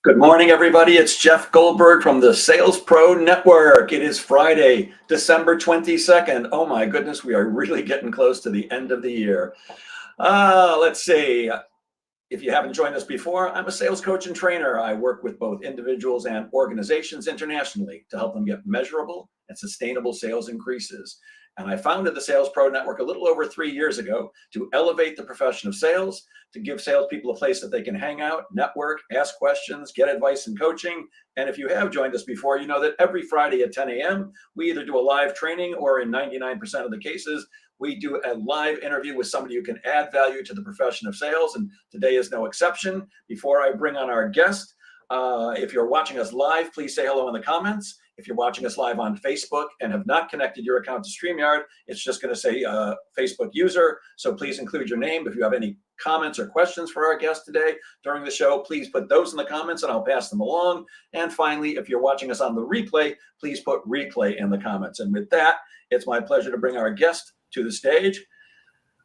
Good morning, everybody. It's Jeff Goldberg from the Sales Pro Network. It is Friday, December 22nd. Oh my goodness, we are really getting close to the end of the year. Let's see. If you haven't joined us before, I'm a sales coach and trainer. I work with both individuals and organizations internationally to help them get measurable and sustainable sales increases. And I founded the Sales Pro Network a little over 3 years ago to elevate the profession of sales, to give salespeople a place that they can hang out, network, ask questions, get advice and coaching. And if you have joined us before, you know that every Friday at 10 a.m., we either do a live training or in 99% of the cases, we do a live interview with somebody who can add value to the profession of sales. And today is no exception. Before I bring on our guest, if you're watching us live, please say hello in the comments. If you're watching us live on Facebook and have not connected your account to StreamYard, it's just going to say Facebook user. So please include your name. If you have any comments or questions for our guest today during the show, please put those in the comments and I'll pass them along. And finally, if you're watching us on the replay, please put replay in the comments. And with that, it's my pleasure to bring our guest to the stage.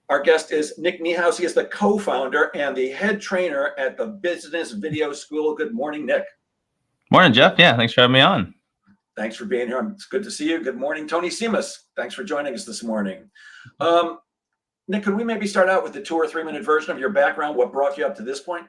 Our guest is Nick Niehaus. He is the co-founder and the head trainer at the Business Video School. Good morning, Nick. Morning, Jeff. Yeah, thanks for having me on. Thanks for being here. It's good to see you. Good morning, Tony Simas. Thanks for joining us this morning. Nick, could we maybe start out with the 2 or 3 minute version of your background? What brought you up to this point?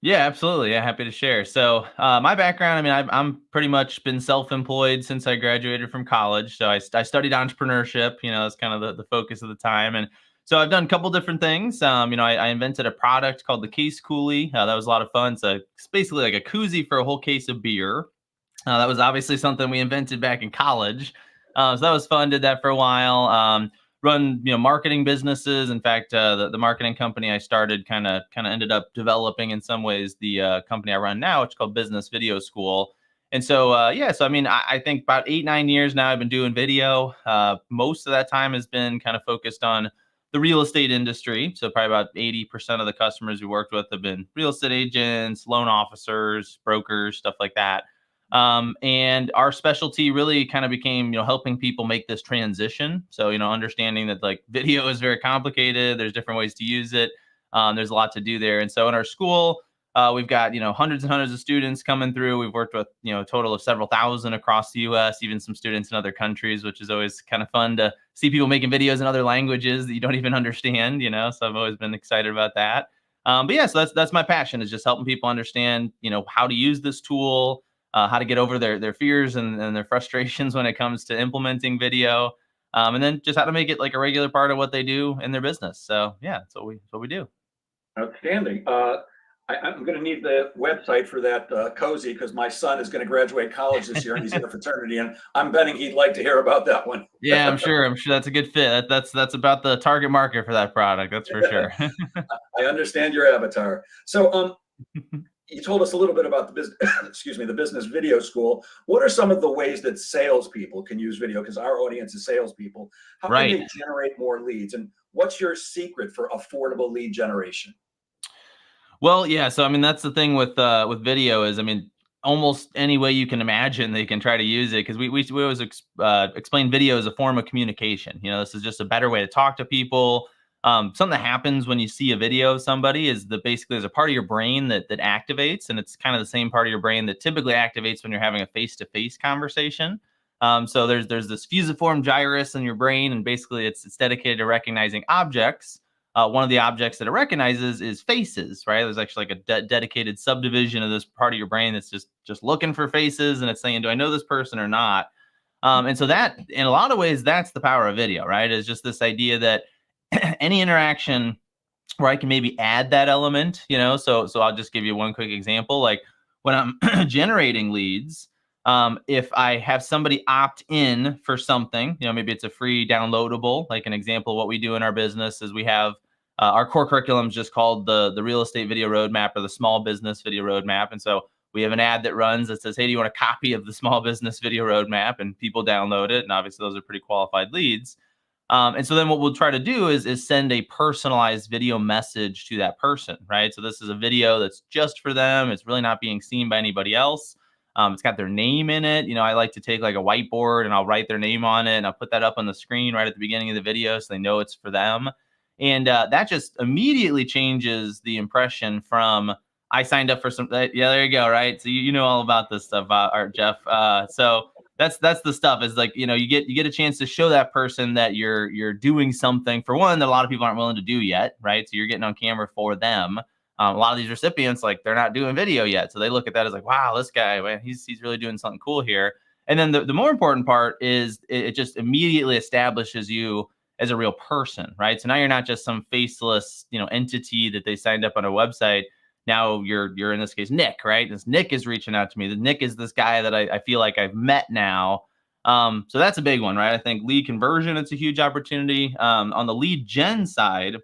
Yeah, absolutely. Yeah, happy to share. So my background, I'm pretty much been self-employed since I graduated from college. So I studied entrepreneurship, that's kind of the focus of the time. And so I've done a couple different things. I invented a product called the Case Coolie. That was a lot of fun. So it's basically like a koozie for a whole case of beer. That was obviously something we invented back in college. So that was fun. Did that for a while. Run marketing businesses. In fact, the marketing company I started kind of ended up developing in some ways the company I run now, which is called Business Video School. And so I think about 8-9 years now I've been doing video. Most of that time has been kind of focused on the real estate industry. So probably about 80% of the customers we worked with have been real estate agents, loan officers, brokers, stuff like that. And our specialty really kind of became, helping people make this transition. So, understanding that like video is very complicated. There's different ways to use it. There's a lot to do there. And so in our school, we've got, hundreds and hundreds of students coming through. We've worked with, a total of several thousand across the US, even some students in other countries, which is always kind of fun to see people making videos in other languages that you don't even understand, so I've always been excited about that. But yeah, so that's my passion, is just helping people understand, how to use this tool, how to get over their fears and their frustrations when it comes to implementing video, and then just how to make it like a regular part of what they do in their business. So yeah, that's what we do. Outstanding. I'm going to need the website for that cozy, because my son is going to graduate college this year and he's in a fraternity, and I'm betting he'd like to hear about that one. Yeah, I'm sure that's a good fit. That's about the target market for that product. That's for sure. I understand your avatar. So you told us a little bit about the business, the Business Video School. What are some of the ways that salespeople can use video? Because our audience is salespeople. How can they generate more leads? And what's your secret for affordable lead generation? Well, yeah. So, that's the thing with video is, almost any way you can imagine, they can try to use it, because we always explain video as a form of communication. This is just a better way to talk to people. Something that happens when you see a video of somebody is that basically there's a part of your brain that activates, and it's kind of the same part of your brain that typically activates when you're having a face-to-face conversation. So there's this fusiform gyrus in your brain, and basically it's dedicated to recognizing objects. One of the objects that it recognizes is faces, right? There's actually like a dedicated subdivision of this part of your brain that's just looking for faces, and it's saying, do I know this person or not? And so that, in a lot of ways, that's the power of video, right? Is just this idea that any interaction where I can maybe add that element, so I'll just give you one quick example. Like when I'm generating leads, if I have somebody opt in for something, maybe it's a free downloadable. Like an example of what we do in our business is we have our core curriculum is just called the Real Estate Video Roadmap, or the Small Business Video Roadmap. And so we have an ad that runs that says, hey, do you want a copy of the Small Business Video Roadmap? And people download it. And obviously those are pretty qualified leads. And so then what we'll try to do is send a personalized video message to that person, right? So this is a video that's just for them. It's really not being seen by anybody else. It's got their name in it. I like to take like a whiteboard and I'll write their name on it, and I'll put that up on the screen right at the beginning of the video so they know it's for them. And that just immediately changes the impression from I signed up for some. Yeah, there you go. Right. So you know all about this stuff, Art Jeff. So that's the stuff. Is like, you get a chance to show that person that you're doing something, for one, that a lot of people aren't willing to do yet, right? So you're getting on camera for them. A lot of these recipients, like, they're not doing video yet, so they look at that as like, wow, this guy, man, he's really doing something cool here. And then the more important part is it just immediately establishes you as a real person, right? So now you're not just some faceless, entity that they signed up on a website. Now you're in this case Nick, right? This Nick is reaching out to me. The Nick is this guy that I feel like I've met now. So that's a big one, right? I think lead conversion, it's a huge opportunity. On the lead gen side,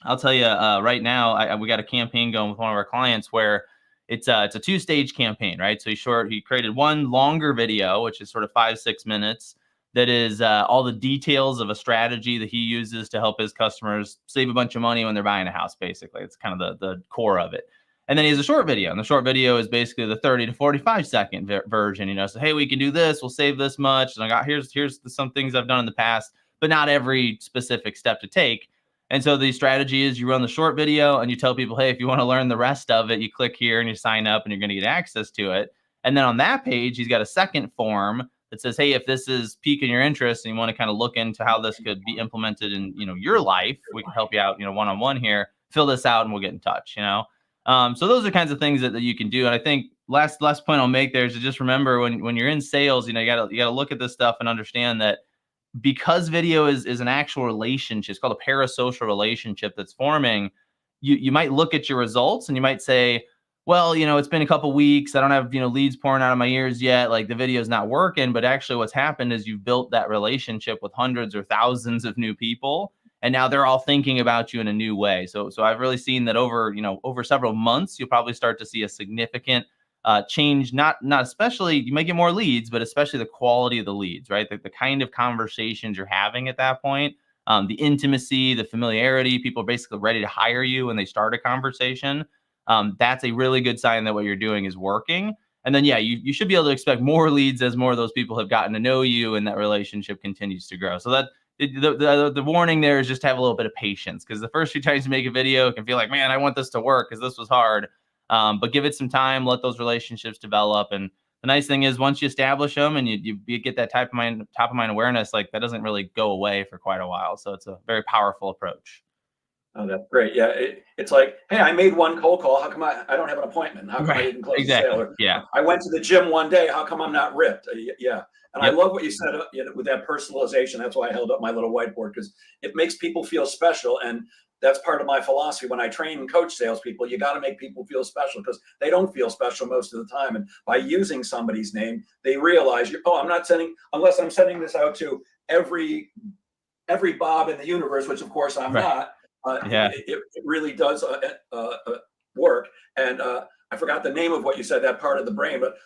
I'll tell you right now, we got a campaign going with one of our clients where it's a two-stage campaign, right? So he created one longer video, which is sort of 5-6 minutes, that is all the details of a strategy that he uses to help his customers save a bunch of money when they're buying a house. Basically, it's kind of the core of it. And then he has a short video, and the short video is basically the 30 to 45 second version. So, hey, we can do this. We'll save this much. And I got here's some things I've done in the past, but not every specific step to take. And so the strategy is you run the short video and you tell people, hey, if you want to learn the rest of it, you click here and you sign up and you're going to get access to it. And then on that page, he's got a second form that says, hey, if this is piquing your interest and you want to kind of look into how this could be implemented in, your life, we can help you out, one-on-one here, fill this out and we'll get in touch, So those are kinds of things that you can do. And I think last point I'll make there is to just remember when you're in sales, you gotta look at this stuff and understand that because video is an actual relationship, it's called a parasocial relationship that's forming. You might look at your results and you might say, well, it's been a couple weeks. I don't have, leads pouring out of my ears yet. Like, the video is not working. But actually what's happened is you've built that relationship with hundreds or thousands of new people. And now they're all thinking about you in a new way. So I've really seen that over several months, you'll probably start to see a significant change, not especially, you might get more leads, but especially the quality of the leads, right? The kind of conversations you're having at that point, the intimacy, the familiarity, people are basically ready to hire you when they start a conversation. That's a really good sign that what you're doing is working. And then, yeah, you should be able to expect more leads as more of those people have gotten to know you and that relationship continues to grow. So that the warning there is just to have a little bit of patience, because the first few times you make a video, it can feel like, man, I want this to work because this was hard. But give it some time, let those relationships develop. And the nice thing is, once you establish them and you get that top of mind awareness, like, that doesn't really go away for quite a while. So it's a very powerful approach. Oh, that's great. Yeah, it's like, hey, I made one cold call. How come I don't have an appointment? How come I didn't close the sale? Or, yeah. I went to the gym one day. How come I'm not ripped? Yeah. And Yep. I love what you said with that personalization. That's why I held up my little whiteboard, because it makes people feel special. And that's part of my philosophy when I train and coach salespeople. You got to make people feel special, because they don't feel special most of the time. And by using somebody's name, they realize, I'm not sending, unless I'm sending this out to every Bob in the universe, which of course I'm not. It really does work. And I forgot the name of what you said, that part of the brain, but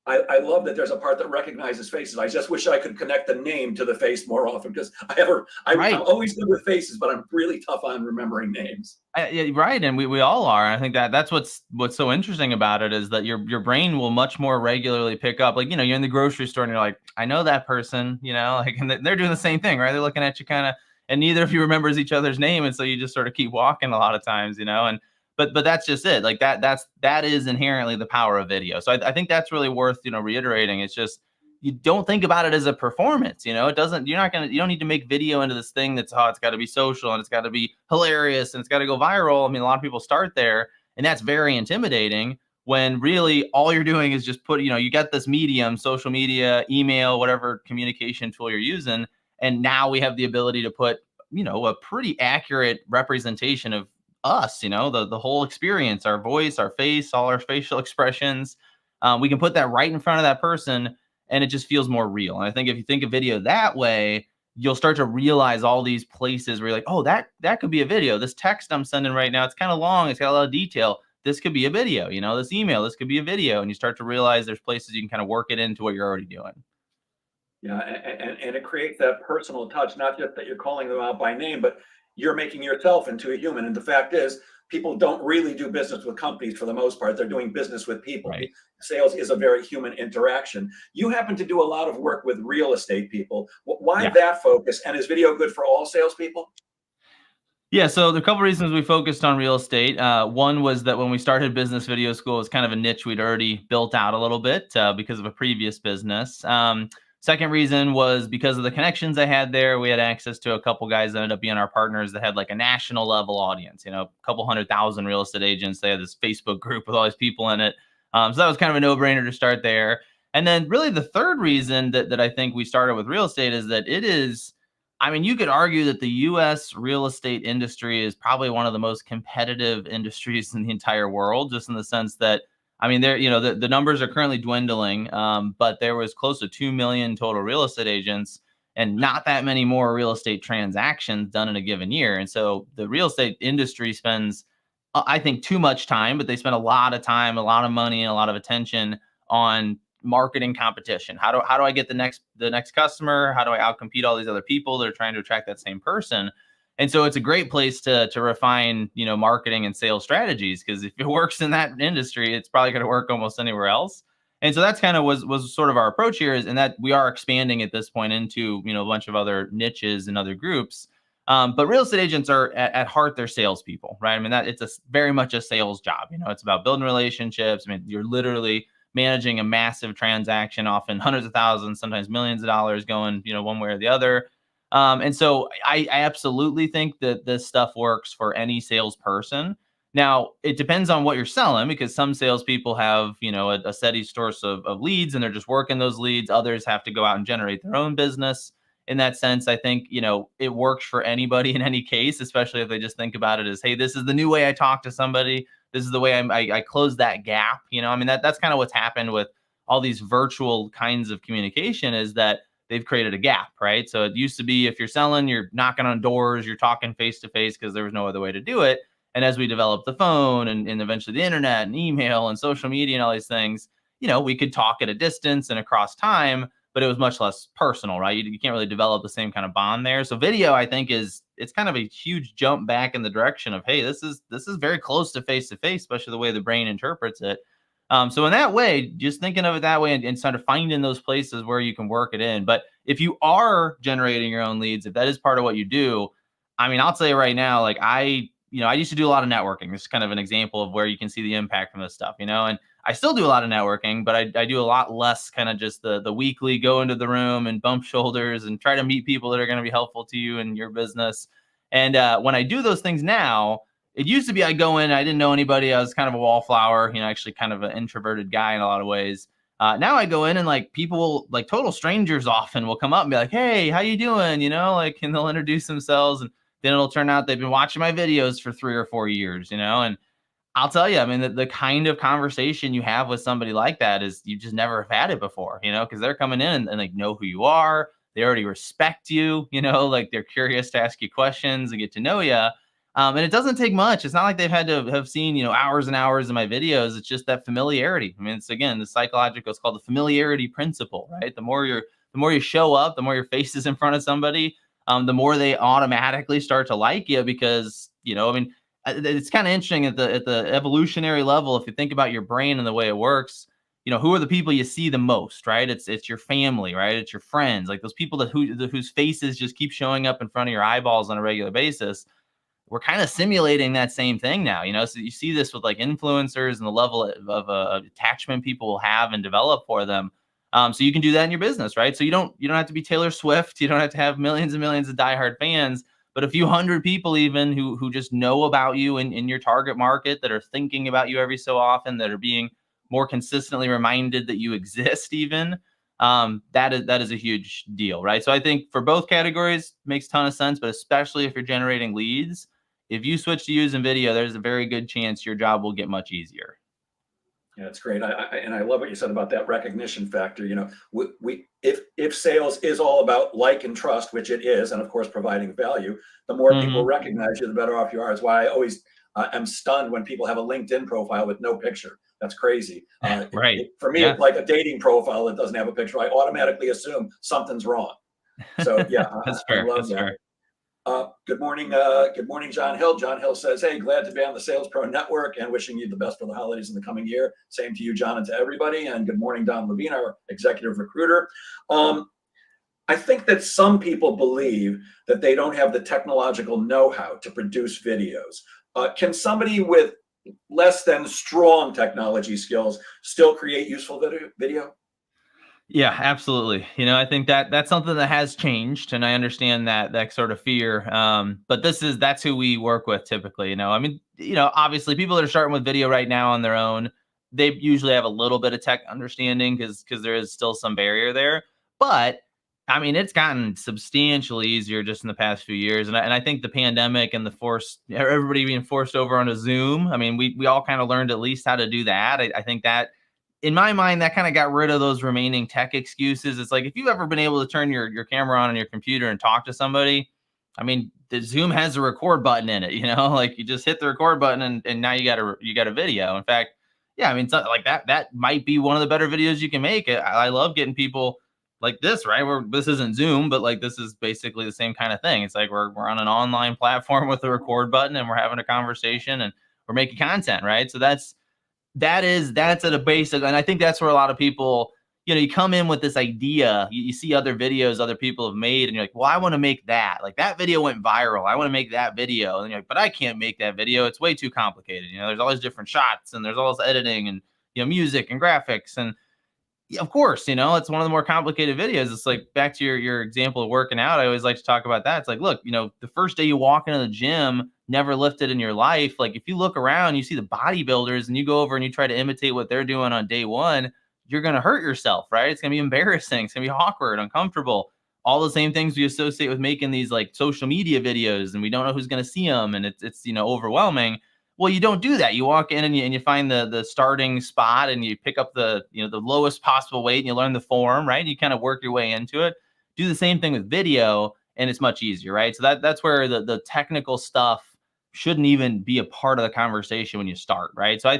I love that there's a part that recognizes faces. I just wish I could connect the name to the face more often, because I'm always good with faces, but I'm really tough on remembering names. Yeah, right. And we all are. I think that's what's so interesting about it, is that your brain will much more regularly pick up, like, you're in the grocery store and you're like, I know that person, like, and they're doing the same thing, right? They're looking at you kind of, and neither of you remembers each other's name. And so you just sort of keep walking a lot of times, and but that's just it. Like, that is inherently the power of video. So I think that's really worth, reiterating. It's just, you don't think about it as a performance. You don't need to make video into this thing that's, it's got to be social and it's got to be hilarious and it's got to go viral. I mean, a lot of people start there, and that's very intimidating, when really all you're doing is just you got this medium, social media, email, whatever communication tool you're using. And now we have the ability to put, a pretty accurate representation of us, the whole experience, our voice, our face, all our facial expressions. We can put that right in front of that person, and it just feels more real. And I think if you think of video that way, you'll start to realize all these places where you're like, oh, that could be a video. This text I'm sending right now, it's kind of long, it's got a lot of detail. This could be a video, this email, this could be a video. And you start to realize there's places you can kind of work it into what you're already doing. Yeah, and it creates that personal touch, not just that you're calling them out by name, but you're making yourself into a human. And the fact is, people don't really do business with companies for the most part. They're doing business with people. Right. Sales is a very human interaction. You happen to do a lot of work with real estate people. Why that focus? And is video good for all salespeople? Yeah, so there are a couple reasons we focused on real estate. One was that when we started business video school, it was kind of a niche we'd already built out a little bit because of a previous business. Second reason was because of the connections I had there. We had access to a couple guys that ended up being our partners that had like a national level audience, you know, a couple 100,000 real estate agents. They had this Facebook group with all these people in it. So that was kind of a no-brainer to start there. And then really the third reason that I think we started with real estate is that it is, I mean, you could argue that the US real estate industry is probably one of the most competitive industries in the entire world, just in the sense that, I mean, there, you know, the numbers are currently dwindling, but there was close to 2 million total real estate agents and not that many more real estate transactions done in a given year. And so the real estate industry spends, I think, too much time, but they spend a lot of time, a lot of money, and a lot of attention on marketing competition. How do I get the next customer? How do I outcompete all these other people that are trying to attract that same person? And so it's a great place to refine, you know, marketing and sales strategies, because if it works in that industry, it's probably going to work almost anywhere else. And so that's kind of was sort of our approach here, is in that we are expanding at this point into, you know, a bunch of other niches and other groups. But real estate agents are at heart, they're salespeople, right? I mean, that it's very much a sales job. You know, it's about building relationships. I mean, you're literally managing a massive transaction, often hundreds of thousands, sometimes millions of dollars going, you know, one way or the other. And so I absolutely think that this stuff works for any salesperson. Now, it depends on what you're selling, because some salespeople have, you know, a steady source of leads and they're just working those leads. Others have to go out and generate their own business. In that sense, I think, you know, it works for anybody in any case, especially if they just think about it as, hey, this is the new way I talk to somebody. This is the way I close that gap. You know, I mean, that's kind of what's happened with all these virtual kinds of communication, is that they've created a gap, right? So it used to be, if you're selling, you're knocking on doors, you're talking face to face, because there was no other way to do it. And as we developed the phone and eventually the internet and email and social media and all these things, you know, we could talk at a distance and across time, but it was much less personal, right? You can't really develop the same kind of bond there. So video, I think, it's kind of a huge jump back in the direction of, hey, this is very close to face, especially the way the brain interprets it. So in that way, just thinking of it that way, and sort of finding those places where you can work it in. But if you are generating your own leads, if that is part of what you do, I mean, I'll tell you right now, like I used to do a lot of networking. This is kind of an example of where you can see the impact from this stuff, you know, and I still do a lot of networking, but I do a lot less kind of just the weekly go into the room and bump shoulders and try to meet people that are going to be helpful to you and your business. And when I do those things now, it used to be I go in, I didn't know anybody. I was kind of a wallflower, you know, actually kind of an introverted guy in a lot of ways. Now I go in and like people, like total strangers often will come up and be like, hey, how you doing? You know, like, and they'll introduce themselves, and then it'll turn out they've been watching my videos for 3 or 4 years, you know, and I'll tell you, I mean, the kind of conversation you have with somebody like that is you just never have had it before, you know, because they're coming in and like know who you are. They already respect you, you know, like they're curious to ask you questions and get to know you. And it doesn't take much. It's not like they've had to have seen, you know, hours and hours of my videos. It's just that familiarity. I mean, it's, again, the psychological, it's called the familiarity principle, right? The more you show up, the more your face is in front of somebody, the more they automatically start to like you, because, you know, I mean, it's kind of interesting at the evolutionary level. If you think about your brain and the way it works, you know, who are the people you see the most, right? It's your family, right? It's your friends, like those people whose faces just keep showing up in front of your eyeballs on a regular basis. We're kind of simulating that same thing now, you know. So you see this with like influencers and the level of attachment people will have and develop for them. So you can do that in your business, right? So you don't have to be Taylor Swift, you don't have to have millions and millions of diehard fans, but a few hundred people even who just know about you in your target market, that are thinking about you every so often, that are being more consistently reminded that you exist even. That is a huge deal, right? So I think for both categories makes a ton of sense, but especially if you're generating leads, if you switch to using video, there's a very good chance your job will get much easier. Yeah, it's great. And I love what you said about that recognition factor. You know, if sales is all about like and trust, which it is, and of course providing value, the more people Hmm. recognize you, the better off you are. Is why I always am stunned when people have a LinkedIn profile with no picture. That's crazy. Right. For me, Yeah, it's like a dating profile that doesn't have a picture. I automatically assume something's wrong. So yeah, that's I fair. love That's that. fair. Good morning, John Hill. John Hill says, hey, glad to be on the Sales Pro Network and wishing you the best for the holidays in the coming year. Same to you, John, and to everybody. And good morning, Don Levine, our executive recruiter. Um, I think that some people believe that they don't have the technological know-how to produce videos. Can somebody with less than strong technology skills still create useful video? Yeah, absolutely. I think that that's something that has changed, and I understand that sort of fear. But that's who we work with typically. I mean, obviously, people that are starting with video right now on their own, they usually have a little bit of tech understanding because there is still some barrier there. But I mean, it's gotten substantially easier just in the past few years, and I think the pandemic and the everybody being forced over onto Zoom. I mean, we all kind of learned at least how to do that. I think that in my mind, that kind of got rid of those remaining tech excuses. It's like if you've ever been able to turn your camera on your computer and talk to somebody, I mean, the Zoom has a record button in it, like you just hit the record button and now you got a video. In fact, yeah, I mean, like that might be one of the better videos you can make. I love getting people like this, right? Where this isn't Zoom, but like this is basically the same kind of thing. It's like we're on an online platform with a record button and we're having a conversation and we're making content, right? So that's at a basic, and I think that's where a lot of people, you come in with this idea, you see other videos other people have made, and you're like, well, I want to make that. Like that video went viral. I want to make that video. And you're like, but I can't make that video. It's way too complicated. There's all these different shots and there's all this editing and music and graphics. And yeah, of course, it's one of the more complicated videos. It's like back to your example of working out. I always like to talk about that. It's like, look, the first day you walk into the gym, never lifted in your life. Like if you look around, you see the bodybuilders and you go over and you try to imitate what they're doing on day one, you're going to hurt yourself, right? It's going to be embarrassing. It's going to be awkward, uncomfortable. All the same things we associate with making these like social media videos, and we don't know who's going to see them. And it's overwhelming. Well, you don't do that. You walk in and you find the starting spot and you pick up the lowest possible weight and you learn the form, right? You kind of work your way into it. Do the same thing with video and it's much easier, right? So that's where the technical stuff shouldn't even be a part of the conversation when you start, right? So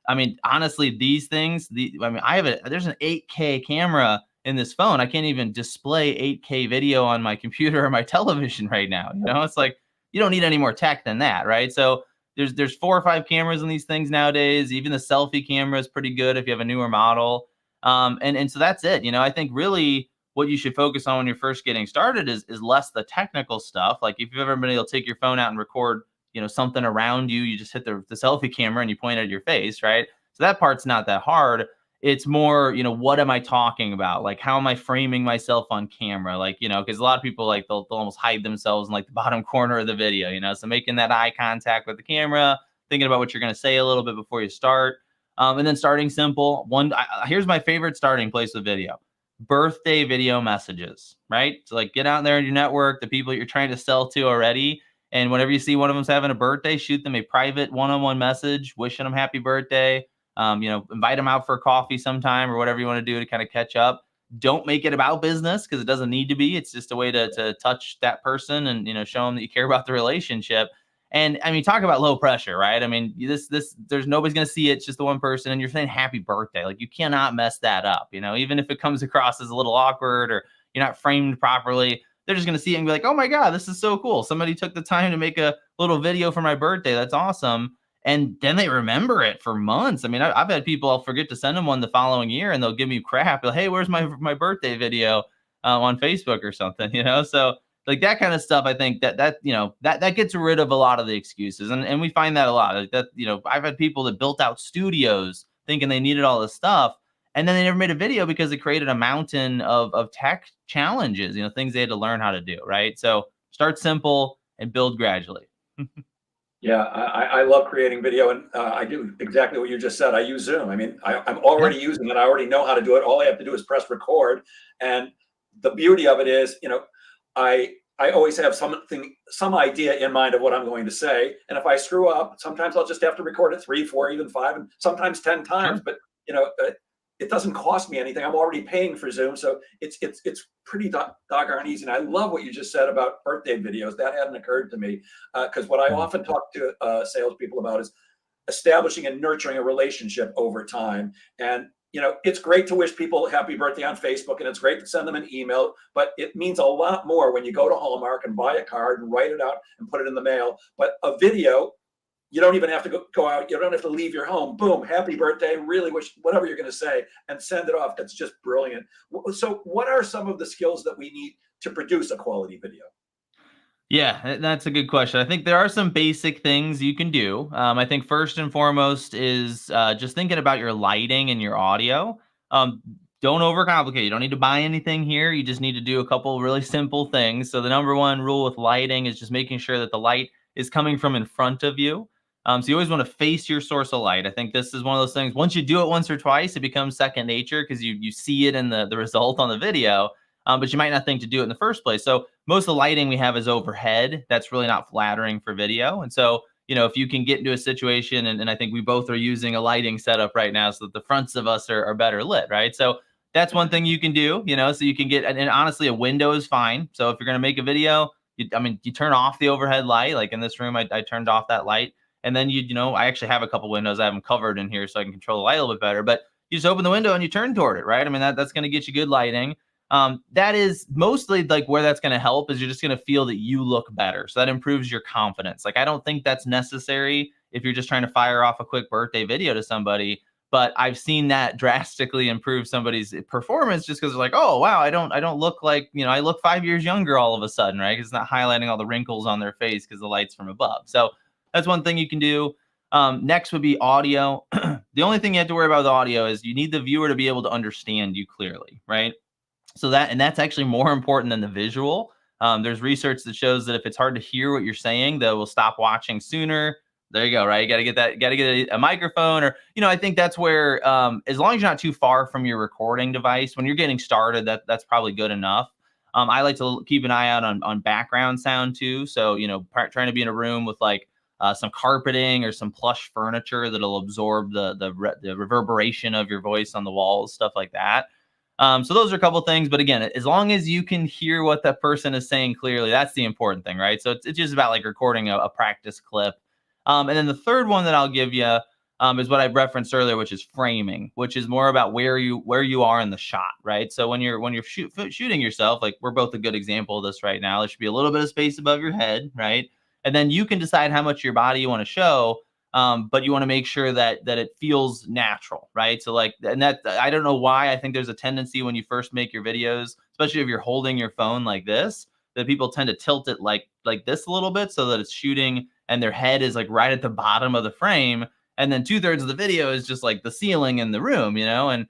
I mean, honestly, these things, there's an 8K camera in this phone. I can't even display 8K video on my computer or my television right now. It's like you don't need any more tech than that, right? So there's 4 or 5 cameras in these things nowadays. Even the selfie camera is pretty good if you have a newer model. And so that's it. I think really what you should focus on when you're first getting started is less the technical stuff. Like if you've ever been able to take your phone out and record, something around you, you just hit the selfie camera and you point it at your face, right? So that part's not that hard. It's more, what am I talking about? Like, how am I framing myself on camera? Like, because a lot of people like they'll almost hide themselves in like the bottom corner of the video, so making that eye contact with the camera, thinking about what you're going to say a little bit before you start. And then starting simple. Here's my favorite starting place with video: birthday video messages, right? So like get out there in your network, the people you're trying to sell to already. And whenever you see one of them's having a birthday, shoot them a private one-on-one message, wishing them happy birthday. Invite them out for a coffee sometime or whatever you want to do to kind of catch up. Don't make it about business because it doesn't need to be. It's just a way to touch that person and, show them that you care about the relationship. And I mean, talk about low pressure, right? I mean, there's nobody's going to see it. It's just the one person and you're saying happy birthday. Like you cannot mess that up, even if it comes across as a little awkward or you're not framed properly. They're just going to see it and be like, oh my God, this is so cool. Somebody took the time to make a little video for my birthday. That's awesome. And then they remember it for months. I mean, I've had people, I'll forget to send them one the following year and they'll give me crap. Hey, where's my birthday video on Facebook or something, So like that kind of stuff, I think that gets rid of a lot of the excuses. And we find that a lot. Like that, I've had people that built out studios thinking they needed all this stuff. And then they never made a video because it created a mountain of tech challenges, things they had to learn how to do, right? So start simple and build gradually. Yeah, I love creating video, and I do exactly what you just said. I use Zoom. I mean, I'm already using it. I already know how to do it. All I have to do is press record. And the beauty of it is, I always have some idea in mind of what I'm going to say. And if I screw up, sometimes I'll just have to record it 3, 4, even 5, and sometimes 10 times. Sure. But it doesn't cost me anything. I'm already paying for Zoom, so it's pretty doggone easy. And I love what you just said about birthday videos. That hadn't occurred to me because what I often talk to salespeople about is establishing and nurturing a relationship over time. And it's great to wish people happy birthday on Facebook, and it's great to send them an email, but it means a lot more when you go to Hallmark and buy a card and write it out and put it in the mail. But a video You don't even have to go out. You don't have to leave your home. Boom, happy birthday. Really wish, whatever you're going to say, and send it off. That's just brilliant. So what are some of the skills that we need to produce a quality video? Yeah, that's a good question. I think there are some basic things you can do. I think first and foremost is just thinking about your lighting and your audio. Um, don't overcomplicate. You don't need to buy anything here. You just need to do a couple really simple things. So the number one rule with lighting is just making sure that the light is coming from in front of you. So you always want to face your source of light. I think this is one of those things. Once you do it once or twice, it becomes second nature because you see it in the result on the video. But you might not think to do it in the first place. So most of the lighting we have is overhead. That's really not flattering for video. And so, if you can get into a situation, and I think we both are using a lighting setup right now so that the fronts of us are better lit, right? So that's one thing you can do, so you can get, and honestly, a window is fine. So if you're going to make a video, you turn off the overhead light. Like in this room, I turned off that light. And then I actually have a couple windows. I have them covered in here so I can control the light a little bit better. But you just open the window and you turn toward it, right? I mean, that's going to get you good lighting. That is mostly like where that's going to help is you're just going to feel that you look better. So that improves your confidence. Like, I don't think that's necessary if you're just trying to fire off a quick birthday video to somebody, but I've seen that drastically improve somebody's performance just because they're like, oh, wow, I don't look like, I look 5 years younger all of a sudden, right? 'Cause it's not highlighting all the wrinkles on their face because the light's from above. So that's one thing you can do. Next would be audio. The only thing you have to worry about with audio is you need the viewer to be able to understand you clearly, right? So that's actually more important than the visual. There's research that shows that if it's hard to hear what you're saying, they will stop watching sooner. There you go, right? You got to get that, got to get a microphone, or, I think that's where, as long as you're not too far from your recording device, when you're getting started, that's probably good enough. I like to keep an eye out on background sound too. So, trying to be in a room with like some carpeting or some plush furniture that'll absorb the reverberation of your voice on the walls, stuff like that. So those are a couple of things, but again, as long as you can hear what that person is saying clearly, that's the important thing, right? So it's just about like recording a practice clip. And then the third one that I'll give you is what I referenced earlier, which is framing, which is more about where you are in the shot, right? So when you're shooting yourself, like we're both a good example of this right now. There should be a little bit of space above your head, right? And then you can decide how much of your body you want to show. But you want to make sure that it feels natural, right? So like, and that, I don't know why, I think there's a tendency when you first make your videos, especially if you're holding your phone like this, that people tend to tilt it like this a little bit so that it's shooting and their head is like right at the bottom of the frame. And then 2/3 of the video is just like the ceiling in the room, and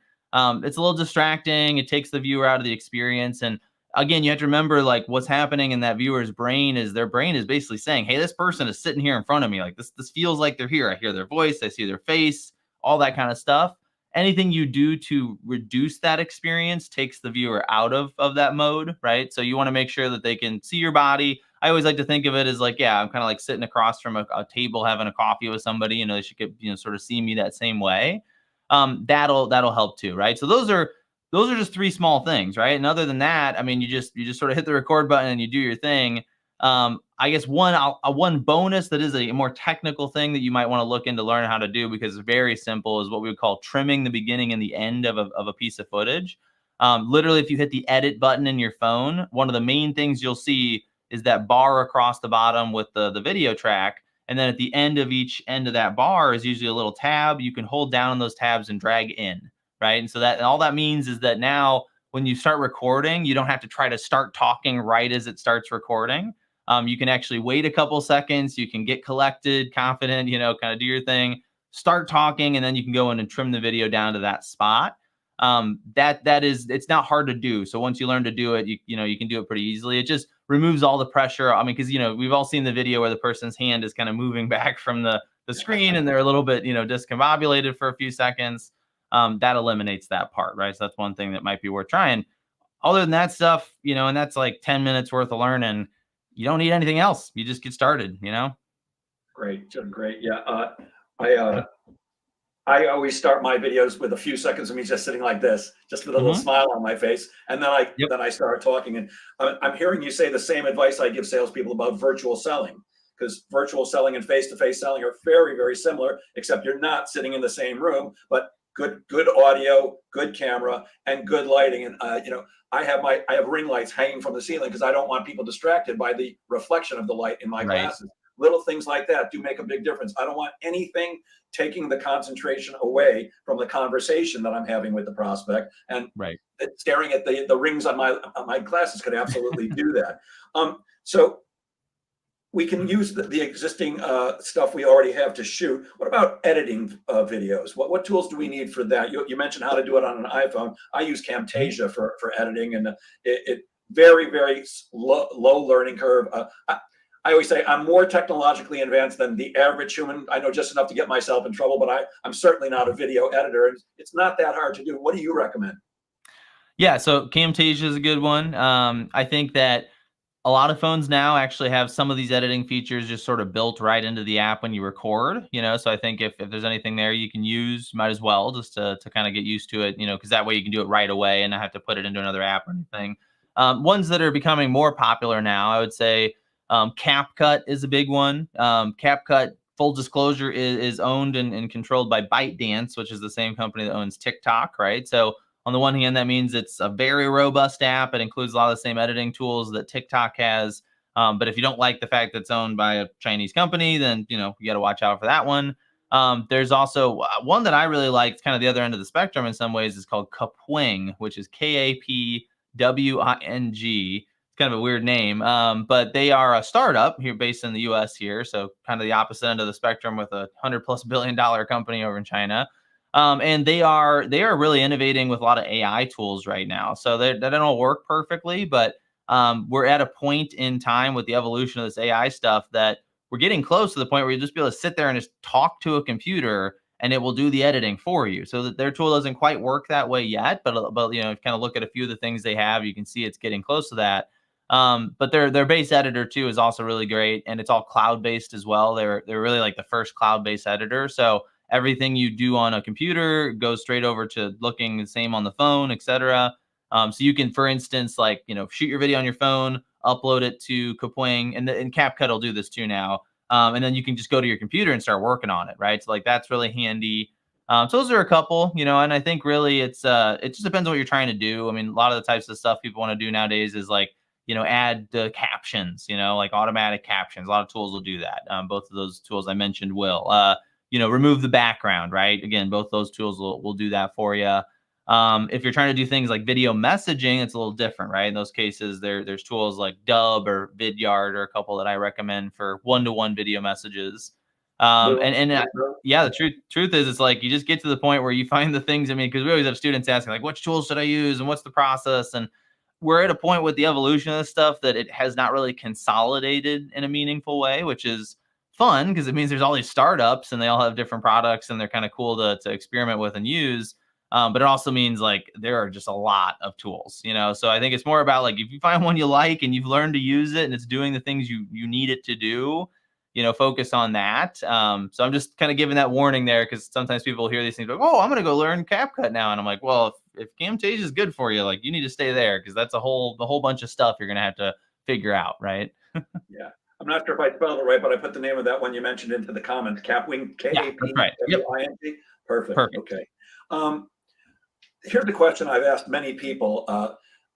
it's a little distracting. It takes the viewer out of the experience. And again, you have to remember like what's happening in that viewer's brain is their brain is basically saying, hey, this person is sitting here in front of me. Like this feels like they're here. I hear their voice, I see their face, all that kind of stuff. Anything you do to reduce that experience takes the viewer out of that mode, right? So you want to make sure that they can see your body. I always like to think of it as like, yeah, I'm kind of like sitting across from a table having a coffee with somebody, they should get, sort of see me that same way. That'll help too, right? So those are just three small things, right? And other than that, I mean, you just sort of hit the record button and you do your thing. I guess one bonus that is a more technical thing that you might want to look into learning how to do, because it's very simple, is what we would call trimming the beginning and the end of a piece of footage. Literally, if you hit the edit button in your phone, one of the main things you'll see is that bar across the bottom with the video track. And then at the end of each end of that bar is usually a little tab. You can hold down on those tabs and drag in. Right. And so all that means is that now when you start recording, you don't have to try to start talking right as it starts recording. You can actually wait a couple seconds. You can get collected, confident, kind of do your thing, start talking, and then you can go in and trim the video down to that spot. It's not hard to do. So once you learn to do it, you can do it pretty easily. It just removes all the pressure. I mean, because, we've all seen the video where the person's hand is kind of moving back from the screen and they're a little bit, discombobulated for a few seconds. That eliminates that part, right? So that's one thing that might be worth trying. Other than that stuff, and that's like 10 minutes worth of learning. You don't need anything else. You just get started, Great, great. Yeah, I always start my videos with a few seconds of me just sitting like this, just with a little smile on my face, and then I start talking. And I'm hearing you say the same advice I give salespeople about virtual selling, because virtual selling and face-to-face selling are very, very similar, except you're not sitting in the same room, but good audio, good camera, and good lighting. And I have ring lights hanging from the ceiling because I don't want people distracted by the reflection of the light in my glasses. little things like that do make a big difference. I don't want anything taking the concentration away from the conversation that I'm having with the prospect. And Right. staring at the rings on my glasses could absolutely do that. So we can use the existing stuff we already have to shoot. What about editing videos? What tools do we need for that? You mentioned how to do it on an iPhone. I use Camtasia for editing, and it very, very low learning curve. I always say I'm more technologically advanced than the average human. I know just enough to get myself in trouble, but I'm certainly not a video editor. And it's not that hard to do. What do you recommend? Yeah, so Camtasia is a good one. I think that a lot of phones now actually have some of these editing features just sort of built right into the app when you record, so I think if there's anything there you can use, might as well, just to kind of get used to it, because that way you can do it right away and not have to put it into another app or anything. Ones that are becoming more popular now, I would say CapCut is a big one. CapCut, full disclosure, is owned and controlled by ByteDance, which is the same company that owns TikTok, right? So on the one hand, that means it's a very robust app. It includes a lot of the same editing tools that TikTok has. But if you don't like the fact that it's owned by a Chinese company, then you got to watch out for that one. There's also one that I really like. It's kind of the other end of the spectrum in some ways. Is called Kapwing, which is Kapwing. It's kind of a weird name, but they are a startup here based in the U.S. here, so kind of the opposite end of the spectrum with a $100+ billion company over in China. And they are really innovating with a lot of AI tools right now. So they don't work perfectly, but we're at a point in time with the evolution of this AI stuff that we're getting close to the point where you just be able to sit there and just talk to a computer and it will do the editing for you. So that their tool doesn't quite work that way yet, but if you kind of look at a few of the things they have, you can see it's getting close to that. But their base editor too is also really great, and it's all cloud based as well. They're really like the first cloud based editor. So everything you do on a computer goes straight over to looking the same on the phone, etc. So you can, for instance, shoot your video on your phone, upload it to Kapwing, and CapCut will do this too now. And then you can just go to your computer and start working on it, right? So that's really handy. So those are a couple, and I think really it just depends on what you're trying to do. I mean, a lot of the types of stuff people want to do nowadays is add the captions, like automatic captions. A lot of tools will do that. Both of those tools I mentioned will. Remove the background, right? Again, both those tools will do that for you. If you're trying to do things like video messaging, it's a little different, right? In those cases, there's tools like Dub or Vidyard or a couple that I recommend for one-to-one video messages. Yeah, the truth is, it's like you just get to the point where you find the things. I mean, because we always have students asking like, which tools should I use and what's the process? And we're at a point with the evolution of this stuff that it has not really consolidated in a meaningful way, which is fun because it means there's all these startups and they all have different products and they're kind of cool to experiment with and use. But it also means there are just a lot of tools, so I think it's more about if you find one you like and you've learned to use it and it's doing the things you need it to do, focus on that. So I'm just kind of giving that warning there because sometimes people hear these things like, oh, I'm going to go learn CapCut now. And I'm like, well, if Camtasia is good for you, you need to stay there because that's the whole bunch of stuff you're going to have to figure out. Right. Yeah. I'm not sure if I spelled it right, but I put the name of that one you mentioned into the comments. Kapwing, Kapwing. Right. Yep. Perfect. Okay. Here's the question I've asked many people.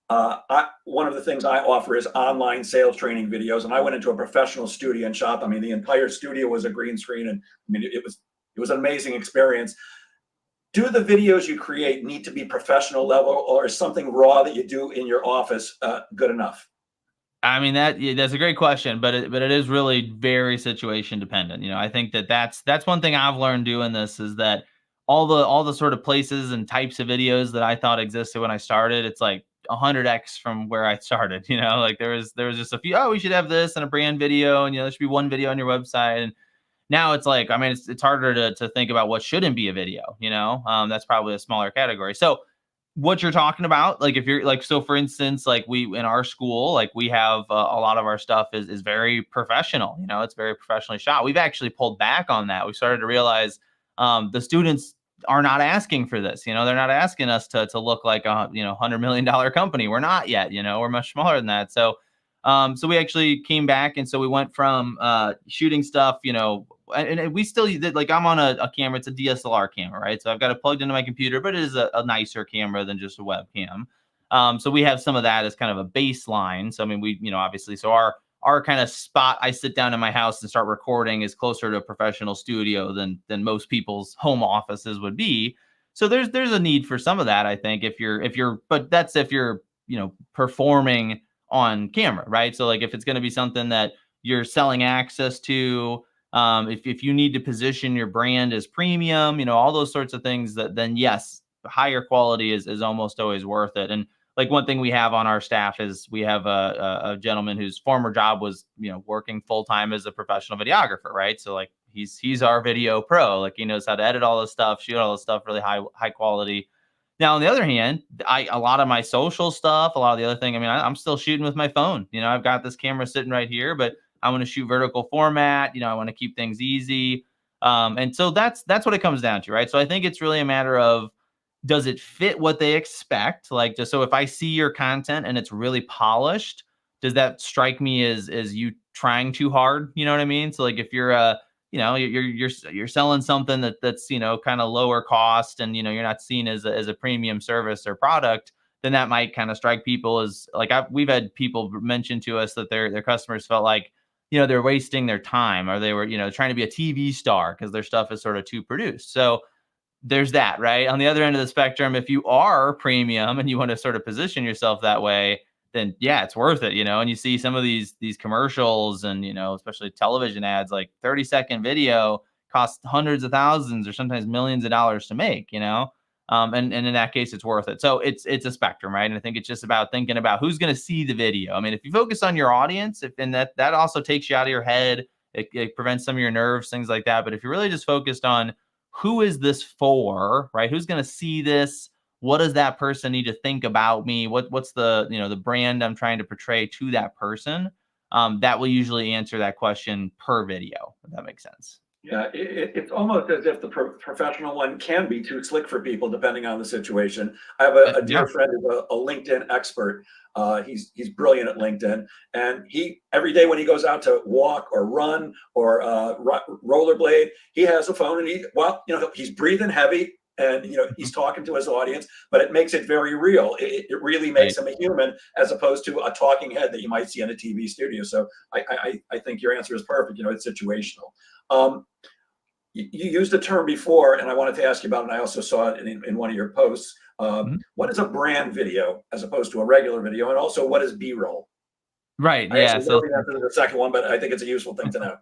One of the things I offer is online sales training videos, and I went into a professional studio and shop. I mean, the entire studio was a green screen, and I mean, it was an amazing experience. Do the videos you create need to be professional level, or is something raw that you do in your office good enough? I mean, that's a great question, but it is really very situation dependent. I think that's one thing I've learned doing this is that all the sort of places and types of videos that I thought existed when I started, it's like 100x from where I started. There was just a few. Oh, we should have this and a brand video, and there should be one video on your website. And now it's like, I mean, it's harder to think about what shouldn't be a video. That's probably a smaller category. So what you're talking about, if you're so for instance, we in our school, we have a lot of our stuff is very professional, it's very professionally shot. We've actually pulled back on that. We started to realize the students are not asking for this. They're not asking us to look like a $100 million company. We're not yet. We're much smaller than that. So so we actually came back, and so we went from shooting stuff, and we still did, I'm on a camera. It's a DSLR camera, right? So I've got it plugged into my computer, but it is a nicer camera than just a webcam. So we have some of that as kind of a baseline. So I mean, we obviously, so our our kind of spot I sit down in my house and start recording is closer to a professional studio than most people's home offices would be. So there's a need for some of that, I think, but that's if you're, performing on camera, right? So like if it's going to be something that you're selling access to, if you need to position your brand as premium, all those sorts of things, that then yes, higher quality is almost always worth it. And like one thing we have on our staff is we have a gentleman whose former job was, working full time as a professional videographer, right? So like he's our video pro. Like he knows how to edit all this stuff, shoot all this stuff, really high quality. Now on the other hand, a lot of my social stuff, a lot of the other thing, I mean, I'm still shooting with my phone. I've got this camera sitting right here, but I want to shoot vertical format. I want to keep things easy. And so that's what it comes down to, right? So I think it's really a matter of, does it fit what they expect? Like, just so if I see your content and it's really polished, does that strike me as you trying too hard? You know what I mean? So like if you're you're selling something that's kind of lower cost, and you're not seen as a premium service or product, then that might kind of strike people as like, we've had people mention to us that their customers felt like they're wasting their time, or they were trying to be a TV star because their stuff is sort of too produced. So there's that, right? On the other end of the spectrum, if you are premium and you want to sort of position yourself that way, then yeah, it's worth it, And you see some of these commercials and, especially television ads, like 30-second video costs hundreds of thousands or sometimes millions of dollars to make, and in that case, it's worth it. So it's a spectrum, right? And I think it's just about thinking about who's going to see the video. I mean, if you focus on your audience, and that also takes you out of your head, it prevents some of your nerves, things like that. But if you're really just focused on who is this for, right? Who's going to see this? What does that person need to think about me? What's the, the brand I'm trying to portray to that person? That will usually answer that question per video, if that makes sense. Yeah, it's almost as if the professional one can be too slick for people, depending on the situation. I have a dear friend who's a LinkedIn expert. He's brilliant at LinkedIn, and he every day when he goes out to walk or run or rollerblade, he has a phone, and he's breathing heavy, and he's talking to his audience, but it makes it very real. It really makes him a human, as opposed to a talking head that you might see in a TV studio. So I think your answer is perfect. It's situational. You used a term before, and I wanted to ask you about it, and I also saw it in one of your posts. What is a brand video as opposed to a regular video? And also, what is B-roll? Right. Yeah. So the second one, but I think it's a useful thing to know.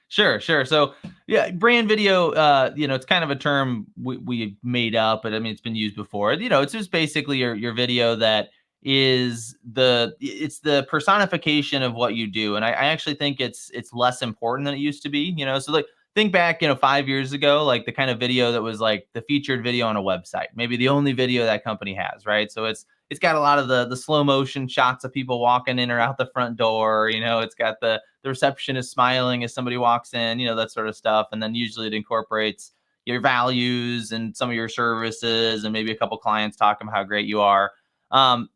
Sure. So yeah, brand video, it's kind of a term we made up, but I mean, it's been used before. It's just basically your video that is it's the personification of what you do. And I actually think it's less important than it used to be, so like, think back, 5 years ago, like the kind of video that was like the featured video on a website, maybe the only video that company has, right? So it's got a lot of the slow motion shots of people walking in or out the front door. It's got the receptionist smiling as somebody walks in, that sort of stuff. And then usually it incorporates your values and some of your services and maybe a couple clients talking about how great you are.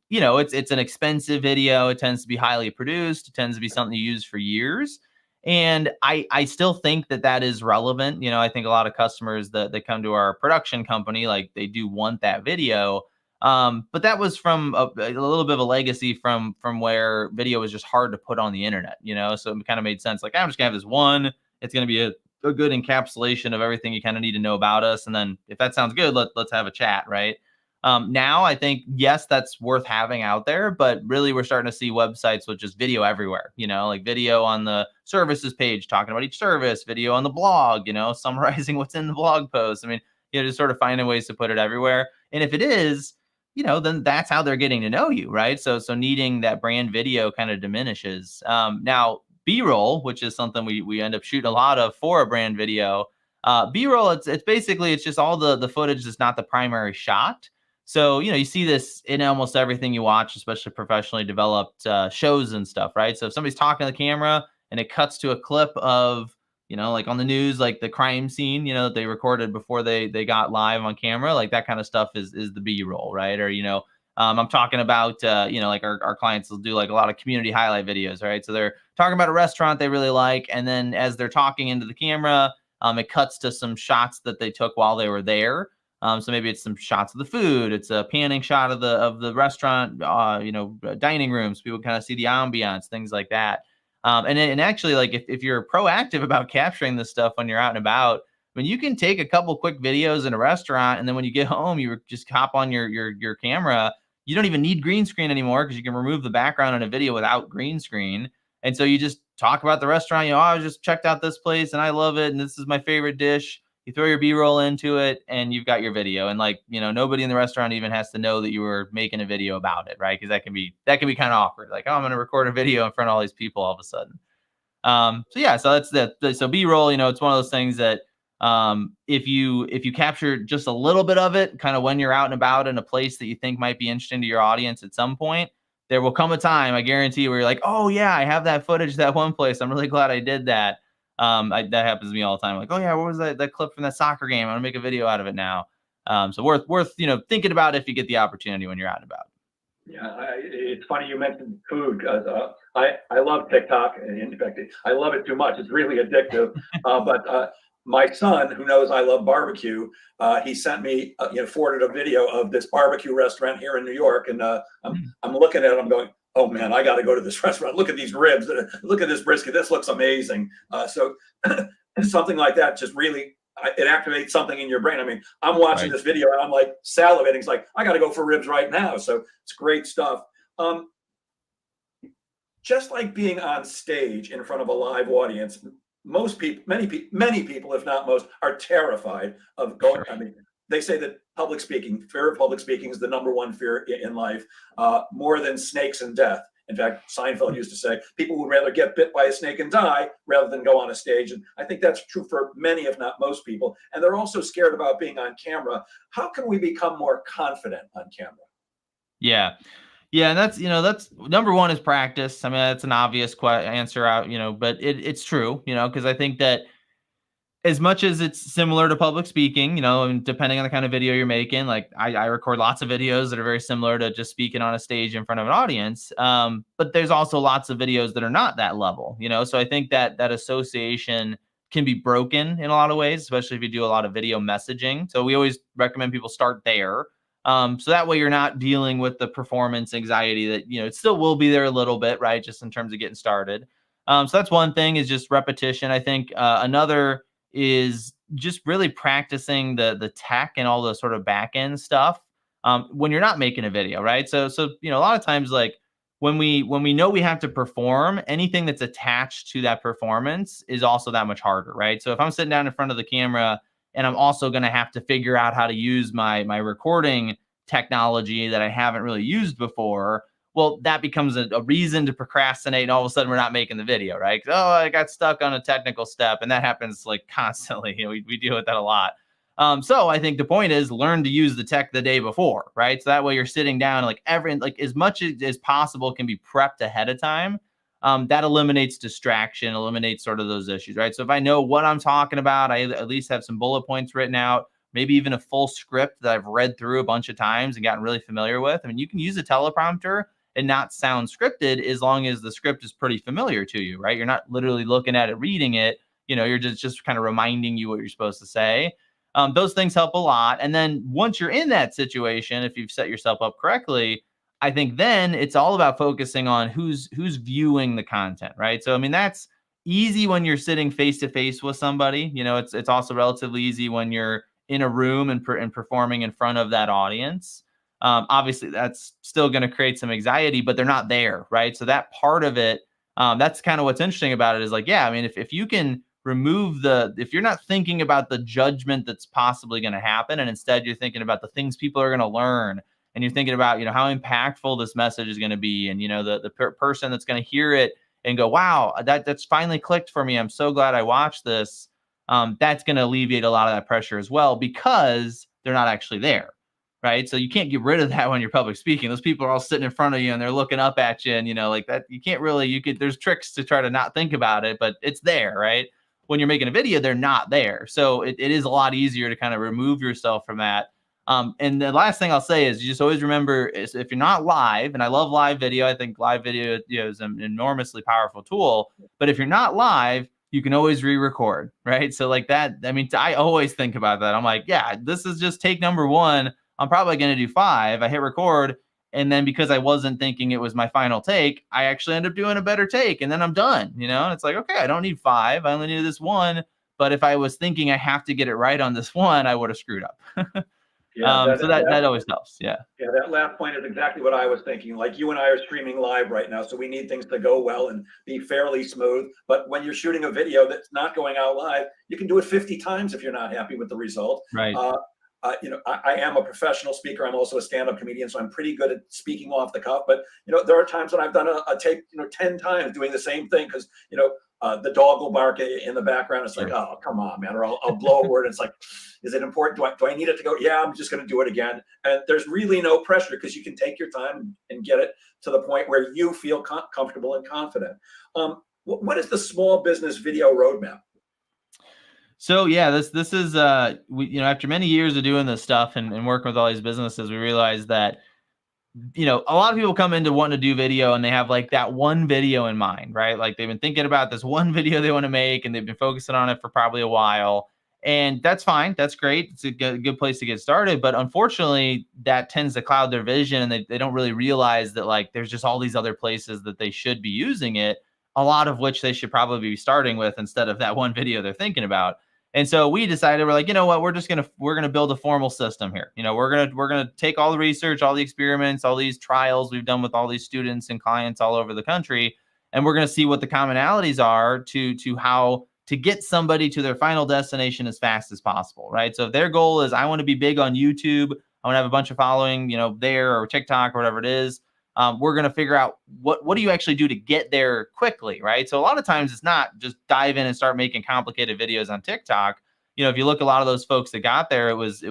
It's an expensive video. It tends to be highly produced. It tends to be something you use for years. And I still think that is relevant. I think a lot of customers that come to our production company, like they do want that video. But that was from a little bit of a legacy from where video was just hard to put on the internet, so it kind of made sense. Like, I'm just gonna have this one, it's gonna be a good encapsulation of everything you kind of need to know about us. And then if that sounds good, let's have a chat. Right. Now I think, yes, that's worth having out there, but really we're starting to see websites with just video everywhere, like video on the services page, talking about each service, video on the blog, summarizing what's in the blog post. I mean, just sort of finding ways to put it everywhere. And if it is, then that's how they're getting to know you, right? So needing that brand video kind of diminishes. Now B-roll, which is something we end up shooting a lot of for a brand video, B-roll, it's basically, it's just all the footage that's not the primary shot. So, you see this in almost everything you watch, especially professionally developed shows and stuff, right? So if somebody's talking to the camera and it cuts to a clip of, like on the news, like the crime scene, that they recorded before they got live on camera, like that kind of stuff is the B-roll, right? Or, I'm talking about, like our clients will do like a lot of community highlight videos, right? So they're talking about a restaurant they really like. And then as they're talking into the camera, it cuts to some shots that they took while they were there. So maybe it's some shots of the food. It's a panning shot of the restaurant, dining rooms. People kind of see the ambiance, things like that. And actually, like if you're proactive about capturing this stuff when you're out and about, when you can take a couple quick videos in a restaurant, and then when you get home, you just hop on your camera. You don't even need green screen anymore because you can remove the background in a video without green screen. And so you just talk about the restaurant. You know, oh, I just checked out this place and I love it, and this is my favorite dish. You throw your B-roll into it, and you've got your video. And like, you know, nobody in the restaurant even has to know that you were making a video about it, right? Because that can be kind of awkward. Like, oh, I'm going to record a video in front of all these people all of a sudden. So yeah, so that's so B-roll, you know, it's one of those things that if you capture just a little bit of it, kind of when you're out and about in a place that you think might be interesting to your audience at some point, there will come a time, I guarantee, where you're like, oh yeah, I have that footage, that one place. I'm really glad I did that. That happens to me all the time. Like, oh yeah, what was that clip from that soccer game? I'm gonna make a video out of it now. So worth you know, thinking about if you get the opportunity when you're out and about. Yeah, it's funny you mentioned food because I love TikTok, and in fact, I love it too much. It's really addictive. But my son, who knows I love barbecue, he sent me, forwarded a video of this barbecue restaurant here in New York, and I'm looking at it. I'm going, oh man, I got to go to this restaurant. Look at these ribs. Look at this brisket. This looks amazing. So something like that just really, it activates something in your brain. I mean, I'm watching this video and I'm like salivating. It's like, I got to go for ribs right now. So it's great stuff. Just like being on stage in front of a live audience, most people, many people, if not most, are terrified of going. Sure. I mean, they say that fear of public speaking is the number one fear in life, more than snakes and death. In fact, Seinfeld used to say people would rather get bit by a snake and die rather than go on a stage. And I think that's true for many, if not most people. And they're also scared about being on camera. How can we become more confident on camera? Yeah. Yeah. And that's number one is practice. I mean, that's an obvious answer out, but it's true, because I think that as much as it's similar to public speaking, and depending on the kind of video you're making, like I record lots of videos that are very similar to just speaking on a stage in front of an audience. But there's also lots of videos that are not that level, so I think that association can be broken in a lot of ways, especially if you do a lot of video messaging. So we always recommend people start there. So that way you're not dealing with the performance anxiety that, it still will be there a little bit, right? Just in terms of getting started. So that's one thing, is just repetition. I think another is just really practicing the tech and all the sort of back end stuff when you're not making a video, right? So a lot of times, like when we know we have to perform, anything that's attached to that performance is also that much harder, right? So if I'm sitting down in front of the camera and I'm also going to have to figure out how to use my recording technology that I haven't really used before, well, that becomes a reason to procrastinate, and all of a sudden we're not making the video, right? Oh, I got stuck on a technical step, and that happens like constantly. We deal with that a lot. So I think the point is learn to use the tech the day before, right? So that way you're sitting down, like as much as possible can be prepped ahead of time. That eliminates distraction, eliminates sort of those issues, right? So if I know what I'm talking about, I at least have some bullet points written out, maybe even a full script that I've read through a bunch of times and gotten really familiar with. I mean, you can use a teleprompter and not sound scripted as long as the script is pretty familiar to you, right? You're not literally looking at it, reading it. You're just kind of reminding you what you're supposed to say. Those things help a lot. And then once you're in that situation, if you've set yourself up correctly, I think then it's all about focusing on who's viewing the content, right? So, I mean, that's easy when you're sitting face to face with somebody. It's also relatively easy when you're in a room and performing in front of that audience. Obviously, that's still going to create some anxiety, but they're not there, right? So that part of it, that's kind of what's interesting about it, is like, yeah, I mean, if you can remove if you're not thinking about the judgment that's possibly going to happen, and instead you're thinking about the things people are going to learn, and you're thinking about, how impactful this message is going to be, and, the person that's going to hear it and go, wow, that's finally clicked for me. I'm so glad I watched this. That's going to alleviate a lot of that pressure as well, because they're not actually there. Right. So you can't get rid of that when you're public speaking. Those people are all sitting in front of you and they're looking up at you, and, like that, you can't really, there's tricks to try to not think about it, but it's there, right? When you're making a video, they're not there. So it is a lot easier to kind of remove yourself from that. And the last thing I'll say is, you just always remember, is if you're not live, and I love live video, I think live video, is an enormously powerful tool, but if you're not live, you can always re-record, right? So like that, I mean, I always think about that. I'm like, yeah, this is just take number one. I'm probably going to do 5. I hit record, And then because I wasn't thinking it was my final take, I actually end up doing a better take, and then I'm done, and it's like, okay, I don't need 5. I only need this one. But if I was thinking I have to get it right on this one, I would have screwed up. Yeah, So that always helps. Yeah. yeah, that last point is exactly what I was thinking. Like, you and I are streaming live right now, so we need things to go well and be fairly smooth. But when you're shooting a video that's not going out live, you can do it 50 times if you're not happy with the result. Right. I am a professional speaker. I'm also a stand-up comedian, so I'm pretty good at speaking off the cuff. But there are times when I've done a take 10 times doing the same thing because the dog will bark in the background. It's like, oh, come on, man. Or I'll blow a word. It's like, is it important? Do I need it to go? Yeah, I'm just going to do it again. And there's really no pressure because you can take your time and get it to the point where you feel comfortable and confident. What is the small business video roadmap? So yeah, this is after many years of doing this stuff and working with all these businesses, we realized that a lot of people come into wanting to do video and they have like that one video in mind, right? Like they've been thinking about this one video they want to make and they've been focusing on it for probably a while. And that's fine. That's great. It's a good place to get started. But unfortunately, that tends to cloud their vision and they don't really realize that like there's just all these other places that they should be using it, a lot of which they should probably be starting with instead of that one video they're thinking about. And so we decided, we're like, you know what, we're gonna build a formal system here. We're gonna take all the research, all the experiments, all these trials we've done with all these students and clients all over the country, and we're gonna see what the commonalities are to how to get somebody to their final destination as fast as possible, right? So if their goal is, I want to be big on YouTube, I want to have a bunch of following, there or TikTok or whatever it is. We're going to figure out what do you actually do to get there quickly, right? So a lot of times it's not just dive in and start making complicated videos on TikTok. If you look at a lot of those folks that got there, it was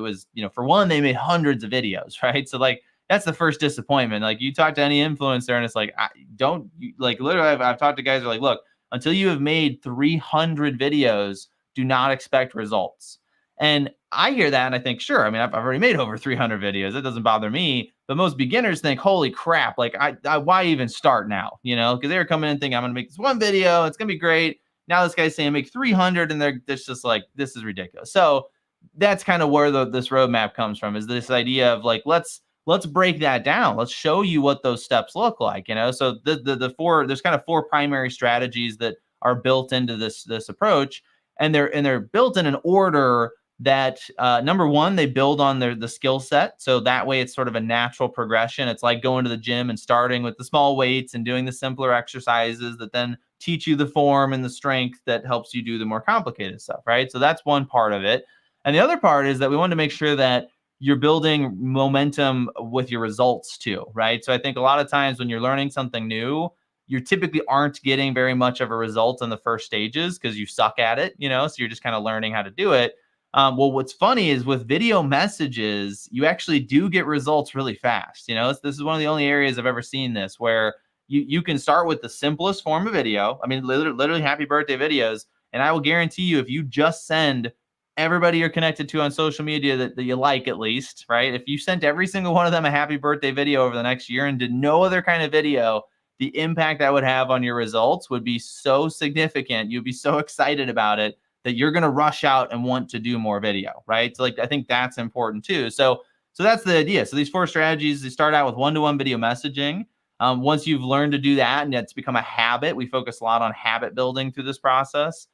for one, they made hundreds of videos, right? So like that's the first disappointment. Like you talk to any influencer and it's like, literally I've talked to guys who are like, look, until you have made 300 videos, do not expect results. And I hear that and I think, sure, I mean, I've already made over 300 videos. It doesn't bother me. But most beginners think, holy crap, like I why even start now? Because they're coming in thinking I'm going to make this one video. It's going to be great. Now this guy's saying make 300 and they're just like, this is ridiculous. So that's kind of where this roadmap comes from, is this idea of like, let's break that down. Let's show you what those steps look like, So there's kind of 4 primary strategies that are built into this approach. And they're built in an order that number one, they build on the skill set. So that way it's sort of a natural progression. It's like going to the gym and starting with the small weights and doing the simpler exercises that then teach you the form and the strength that helps you do the more complicated stuff, right? So that's one part of it. And the other part is that we want to make sure that you're building momentum with your results too, right? So I think a lot of times when you're learning something new, you typically aren't getting very much of a result in the first stages because you suck at it, so you're just kind of learning how to do it. Well, what's funny is with video messages, you actually do get results really fast. This is one of the only areas I've ever seen this where you can start with the simplest form of video. I mean, literally happy birthday videos. And I will guarantee you, if you just send everybody you're connected to on social media that you like, at least, right? If you sent every single one of them a happy birthday video over the next year and did no other kind of video, the impact that would have on your results would be so significant. You'd be so excited about it that you're going to rush out and want to do more video, right? So I think that's important too. So that's the idea. So these 4 strategies, they start out with one-to-one video messaging. Once you've learned to do that and it's become a habit, we focus a lot on habit building through this process.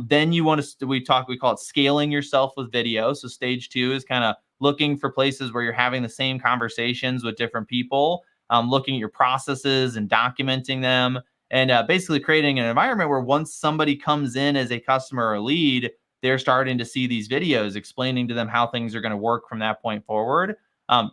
Then you want to, we call it scaling yourself with video. So stage 2 is kind of looking for places where you're having the same conversations with different people, looking at your processes and documenting them. And basically creating an environment where once somebody comes in as a customer or lead, they're starting to see these videos explaining to them how things are going to work from that point forward.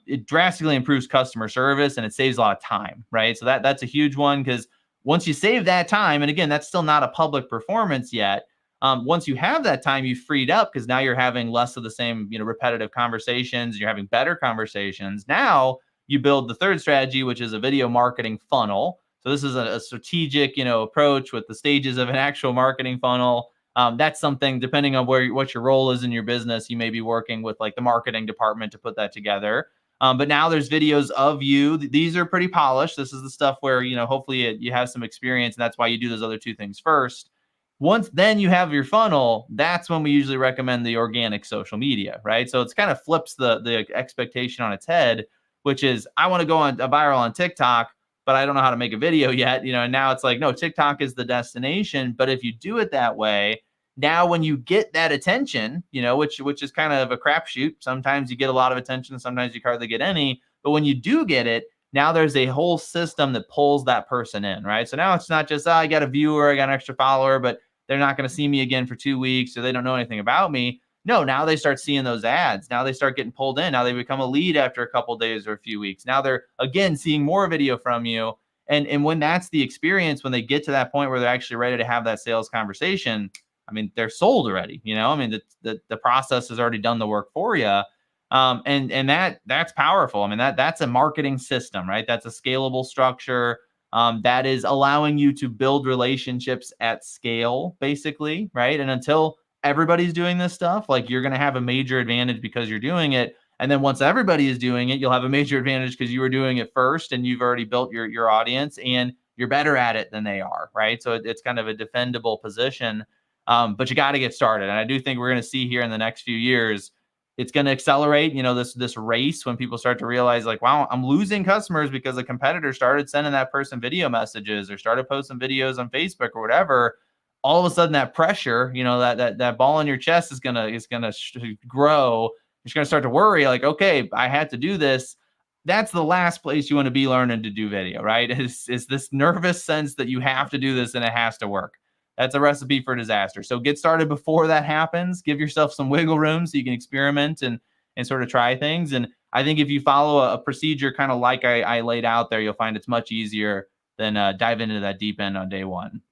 It drastically improves customer service and it saves a lot of time, right? So that's a huge one, because once you save that time, and again, that's still not a public performance yet. Once you have that time, you've freed up because now you're having less of the same, repetitive conversations. You're having better conversations. Now you build the 3rd strategy, which is a video marketing funnel. So this is a strategic, approach with the stages of an actual marketing funnel. That's something, depending on what your role is in your business, you may be working with like the marketing department to put that together. But now there's videos of you. These are pretty polished. This is the stuff where, hopefully you have some experience, and that's why you do those other 2 things first. Once then you have your funnel, that's when we usually recommend the organic social media, right? So it's kind of flips the expectation on its head. which is I want to go on a viral on TikTok, but I don't know how to make a video yet, and now it's like, no, TikTok is the destination. But if you do it that way, now when you get that attention, which is kind of a crapshoot, sometimes you get a lot of attention, sometimes you hardly get any. But when you do get it, now there's a whole system that pulls that person in, right? So now it's not just, I got a viewer, I got an extra follower, but they're not going to see me again for 2 weeks, or they don't know anything about me. No, now they start seeing those ads. Now they start getting pulled in. Now they become a lead after a couple of days or a few weeks. Now they're, again, seeing more video from you. And when that's the experience, when they get to that point where they're actually ready to have that sales conversation, I mean, they're sold already. I mean, the process has already done the work for you. And that's powerful. I mean, that's a marketing system, right? That's a scalable structure. That is allowing you to build relationships at scale, basically, right? And until everybody's doing this stuff, like, you're going to have a major advantage because you're doing it. And then once everybody is doing it, you'll have a major advantage because you were doing it first and you've already built your audience and you're better at it than they are, right? So it's kind of a defendable position. But you got to get started. And I do think we're going to see here in the next few years, it's going to accelerate, this race when people start to realize, like, wow, I'm losing customers because a competitor started sending that person video messages or started posting videos on Facebook or whatever. All of a sudden that pressure, that ball in your chest is going to grow. You're going to start to worry, like, okay, I had to do this. That's the last place you want to be learning to do video, right? Is this nervous sense that you have to do this and it has to work. That's a recipe for disaster. So get started before that happens. Give yourself some wiggle room so you can experiment and sort of try things. And I think if you follow a procedure kind of like I laid out there, you'll find it's much easier than dive into that deep end on day one.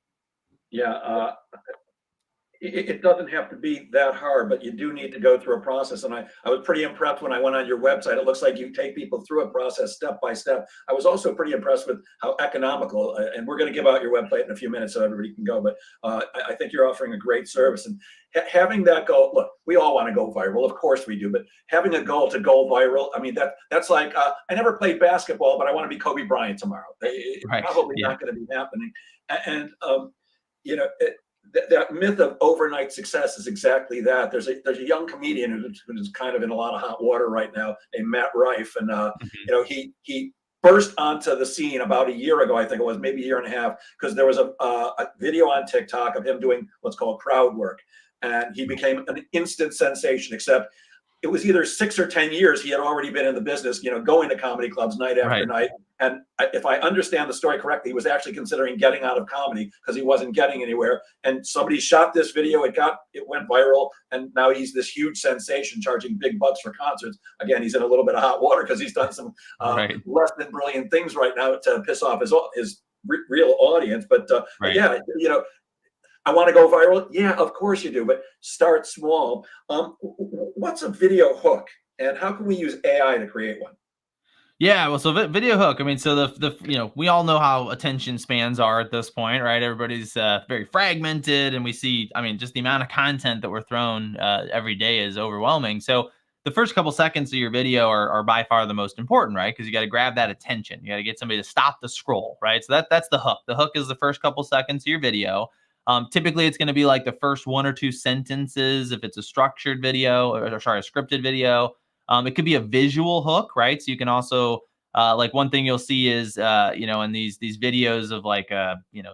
Yeah, it doesn't have to be that hard, but you do need to go through a process. And I was pretty impressed when I went on your website. It looks like you take people through a process step by step. I was also pretty impressed with how economical, and we're going to give out your website in a few minutes so everybody can go, but I think you're offering a great service. And having that goal, look, we all want to go viral. Of course we do, but having a goal to go viral, I mean, that's like, I never played basketball, but I want to be Kobe Bryant tomorrow. It's Right. probably not going to be happening. And, that myth of overnight success is exactly that. There's a young comedian who's kind of in a lot of hot water right now, named Matt Rife, and he burst onto the scene about a year ago, I think it was, maybe a year and a half, because there was a video on TikTok of him doing what's called crowd work, and he became an instant sensation. Except it was either 6 or 10 years he had already been in the business, going to comedy clubs night after night. And if I understand the story correctly, he was actually considering getting out of comedy because he wasn't getting anywhere. And somebody shot this video, it went viral, and now he's this huge sensation, charging big bucks for concerts. Again, he's in a little bit of hot water because he's done some less than brilliant things right now to piss off his real audience. But yeah, I want to go viral. Yeah, of course you do, but start small. What's a video hook, and how can we use AI to create one? Yeah, well, so video hook. I mean, so the we all know how attention spans are at this point, right? Everybody's very fragmented, and we see, I mean, just the amount of content that we're thrown every day is overwhelming. So the first couple seconds of your video are by far the most important, right? Because you got to grab that attention. You got to get somebody to stop the scroll, right? So that's the hook. The hook is the first couple seconds of your video. Typically, it's going to be like the first 1 or 2 sentences if it's a structured video, or a scripted video. It could be a visual hook, right? So you can also, like, one thing you'll see is, in these videos of like,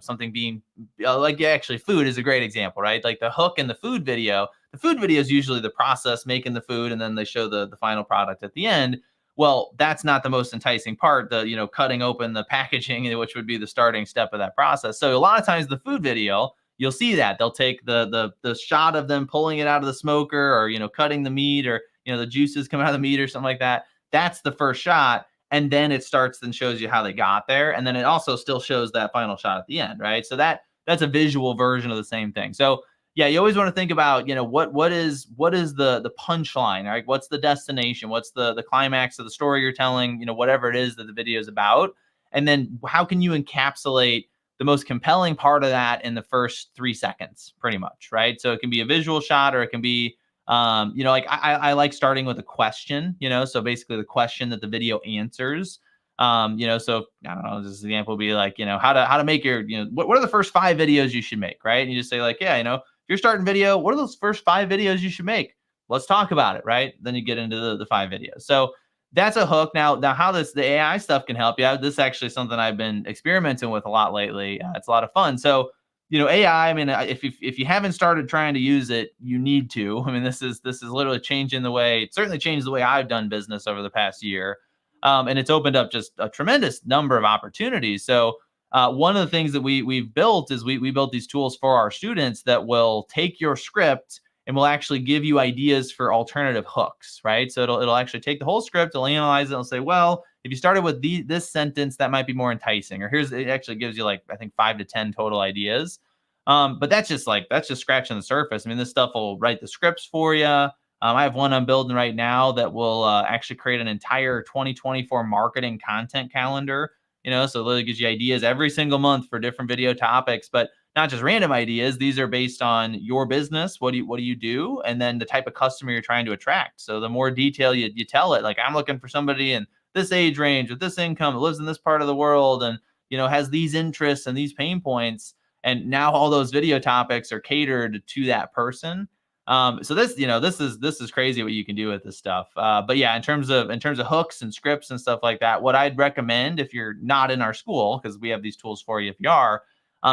something being actually food is a great example, right? Like the hook in the food video is usually the process making the food, and then they show the final product at the end. Well, that's not the most enticing part, the cutting open the packaging, which would be the starting step of that process. So a lot of times the food video, you'll see that they'll take the shot of them pulling it out of the smoker, or cutting the meat, or the juices come out of the meat or something like that. That's the first shot, and then it starts and shows you how they got there, and then it also still shows that final shot at the end, right? So that's a visual version of the same thing. So yeah, you always want to think about, what is the punchline, right? What's the destination? What's the climax of the story you're telling? Whatever it is that the video is about, and then how can you encapsulate the most compelling part of that in the first 3 seconds, pretty much, right? So it can be a visual shot, or it can be, like I like starting with a question, so basically the question that the video answers. So I don't know, this example would be like, how to make your, what are the first 5 videos you should make, right? And you just say like, yeah, if you're starting video, what are those first 5 videos you should make? Let's talk about it, right? Then you get into the 5 videos. So that's a hook. Now how the AI stuff can help you. This is actually something I've been experimenting with a lot lately. It's a lot of fun. So, AI. I mean, if you haven't started trying to use it, you need to. I mean, this is literally changing the way. It certainly changed the way I've done business over the past year, and it's opened up just a tremendous number of opportunities. So. One of the things that we've built is we built these tools for our students that will take your script and will actually give you ideas for alternative hooks, right? So it'll actually take the whole script, it'll analyze it, and say, well, if you started with this sentence, that might be more enticing. Or it actually gives you like, I think 5 to 10 total ideas. But that's just scratching the surface. I mean, this stuff will write the scripts for you. I have one I'm building right now that will actually create an entire 2024 marketing content calendar. So it literally gives you ideas every single month for different video topics, but not just random ideas. These are based on your business. What do you do? And then the type of customer you're trying to attract. So the more detail you tell it, like, I'm looking for somebody in this age range with this income that lives in this part of the world and, has these interests and these pain points. And now all those video topics are catered to that person. So this is crazy what you can do with this stuff. But yeah, in terms of hooks and scripts and stuff like that, what I'd recommend if you're not in our school, because we have these tools for you if you are,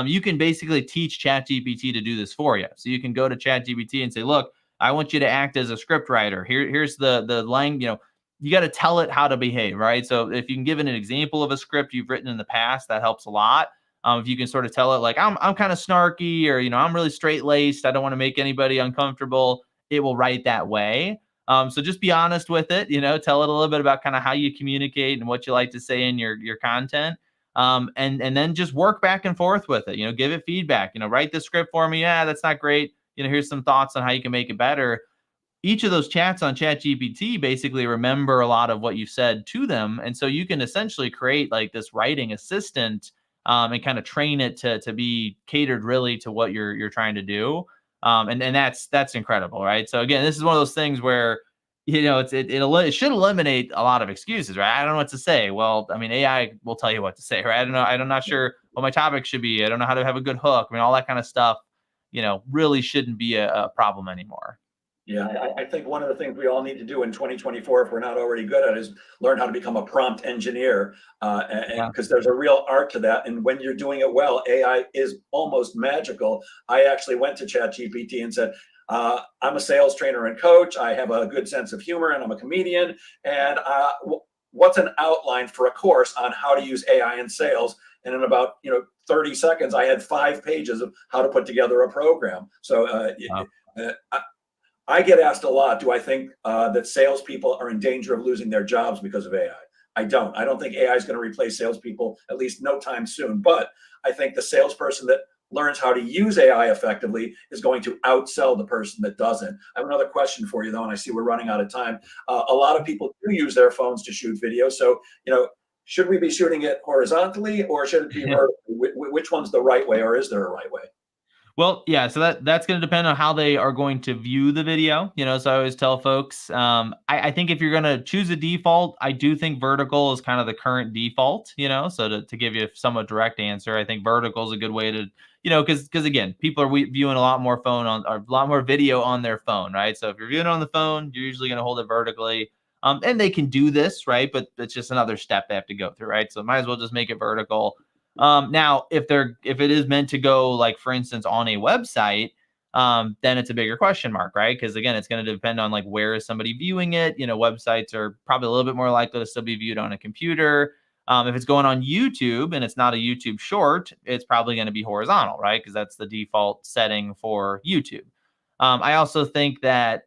you can basically teach ChatGPT to do this for you. So you can go to ChatGPT and say, look, I want you to act as a script writer. Here's the line, you got to tell it how to behave, right? So if you can give it an example of a script you've written in the past, that helps a lot. If you can sort of tell it like, I'm kind of snarky, or, I'm really straight laced, I don't want to make anybody uncomfortable, it will write that way. So just be honest with it, tell it a little bit about kind of how you communicate and what you like to say in your content. And then just work back and forth with it, give it feedback, write the script for me. Yeah, that's not great. Here's some thoughts on how you can make it better. Each of those chats on ChatGPT basically remember a lot of what you said to them. And so you can essentially create like this writing assistant, and kind of train it to be catered really to what you're trying to do. And that's incredible, right? So again, this is one of those things where, it should eliminate a lot of excuses, right? I don't know what to say. Well, I mean, AI will tell you what to say, right? I don't know. I'm not sure what my topic should be. I don't know how to have a good hook. I mean, all that kind of stuff, really shouldn't be a problem anymore. Yeah, I think one of the things we all need to do in 2024, if we're not already good at it, is learn how to become a prompt engineer, Yeah. because there's a real art to that. And when you're doing it well, AI is almost magical. I actually went to ChatGPT and said, I'm a sales trainer and coach. I have a good sense of humor and I'm a comedian. And what's an outline for a course on how to use AI in sales? And in about 30 seconds, I had 5 pages of how to put together a program. So I get asked a lot, do I think that salespeople are in danger of losing their jobs because of AI? I don't. I don't think AI is going to replace salespeople, at least no time soon. But I think the salesperson that learns how to use AI effectively is going to outsell the person that doesn't. I have another question for you, though, and I see we're running out of time. A lot of people do use their phones to shoot video. So, should we be shooting it horizontally or should it be vertically? Which one's the right way, or is there a right way? Well, yeah, so that's going to depend on how they are going to view the video. So I always tell folks, I think if you're going to choose a default, I do think vertical is kind of the current default. So to give you a somewhat direct answer, I think vertical is a good way to, because again, people are viewing a lot more video on their phone, right? So if you're viewing it on the phone, you're usually going to hold it vertically. And they can do this, right? But it's just another step they have to go through, right? So might as well just make it vertical. Now, if it is meant to go, like, for instance, on a website, then it's a bigger question mark, right? Because again, it's going to depend on like where is somebody viewing it. Websites are probably a little bit more likely to still be viewed on a computer. If it's going on YouTube and it's not a YouTube short, it's probably going to be horizontal, right? Because that's the default setting for YouTube. I also think that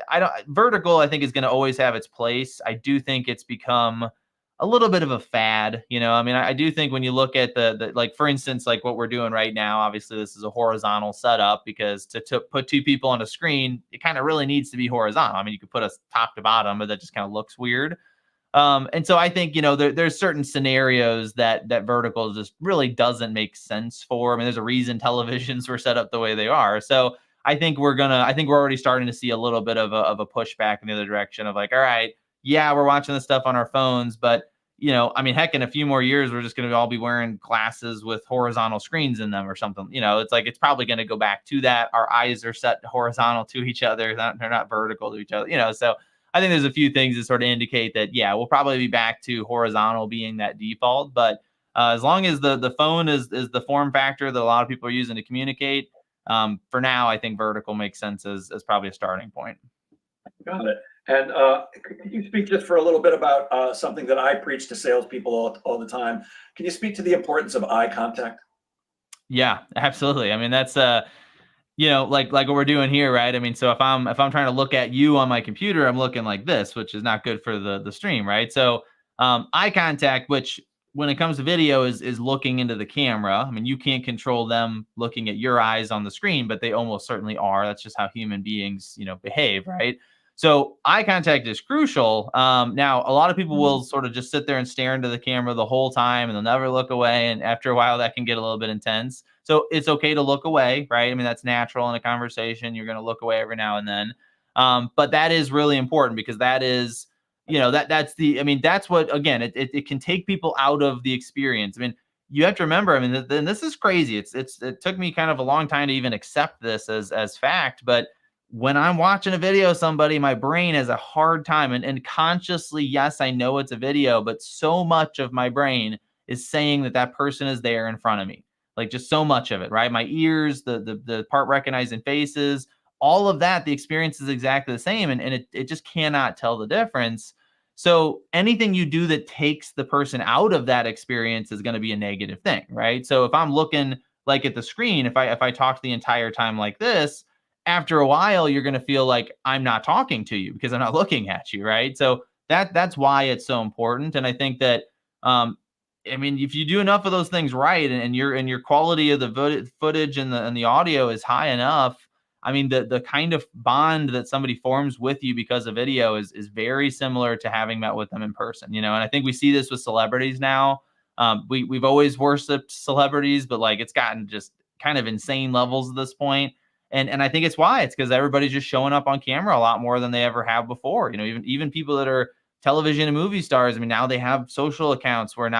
I don't vertical. I think is going to always have its place. I do think it's become a little bit of a fad. I mean, I do think when you look at the like, for instance, like what we're doing right now, obviously this is a horizontal setup because to put 2 people on a screen, it kind of really needs to be horizontal. I mean, you could put us top to bottom, but that just kind of looks weird. And so I think, there's certain scenarios that vertical just really doesn't make sense for. I mean, there's a reason televisions were set up the way they are. So I think we're already starting to see a little bit of a pushback in the other direction of like, all right, yeah, we're watching this stuff on our phones, but I mean, heck, in a few more years, we're just going to all be wearing glasses with horizontal screens in them or something. It's like, it's probably going to go back to that. Our eyes are set horizontal to each other. They're not vertical to each other, so I think there's a few things that sort of indicate that, yeah, we'll probably be back to horizontal being that default. But as long as the phone is the form factor that a lot of people are using to communicate, for now, I think vertical makes sense as probably a starting point. Got it. And could you speak just for a little bit about something that I preach to salespeople all the time? Can you speak to the importance of eye contact? Yeah, absolutely. I mean, that's like what we're doing here, right? I mean, so if I'm trying to look at you on my computer, I'm looking like this, which is not good for the stream, right? So eye contact, which when it comes to video is looking into the camera. I mean, you can't control them looking at your eyes on the screen, but they almost certainly are. That's just how human beings, behave, right? So eye contact is crucial. Now, a lot of people will sort of just sit there and stare into the camera the whole time, and they'll never look away. And after a while, that can get a little bit intense. So it's okay to look away, right? I mean, that's natural in a conversation. You're going to look away every now and then. But that is really important because that is, that's what, again, it can take people out of the experience. I mean, you have to remember, I mean, then this is crazy. It took me kind of a long time to even accept this as fact, but when I'm watching a video of somebody, my brain has a hard time. And consciously, yes, I know it's a video, but so much of my brain is saying that person is there in front of me. Like just so much of it, right? My ears, the part recognizing faces, all of that, the experience is exactly the same. And it just cannot tell the difference. So anything you do that takes the person out of that experience is going to be a negative thing, right? So if I'm looking like at the screen, if I talk the entire time like this, after a while, you're going to feel like I'm not talking to you because I'm not looking at you, right? So that's why it's so important. And I think that, I mean, if you do enough of those things right, and your quality of the footage and the audio is high enough, I mean, the kind of bond that somebody forms with you because of video is very similar to having met with them in person, And I think we see this with celebrities now. We've always worshipped celebrities, but like it's gotten just kind of insane levels at this point. And I think it's why. It's because everybody's just showing up on camera a lot more than they ever have before. Even people that are television and movie stars. I mean, now they have social accounts where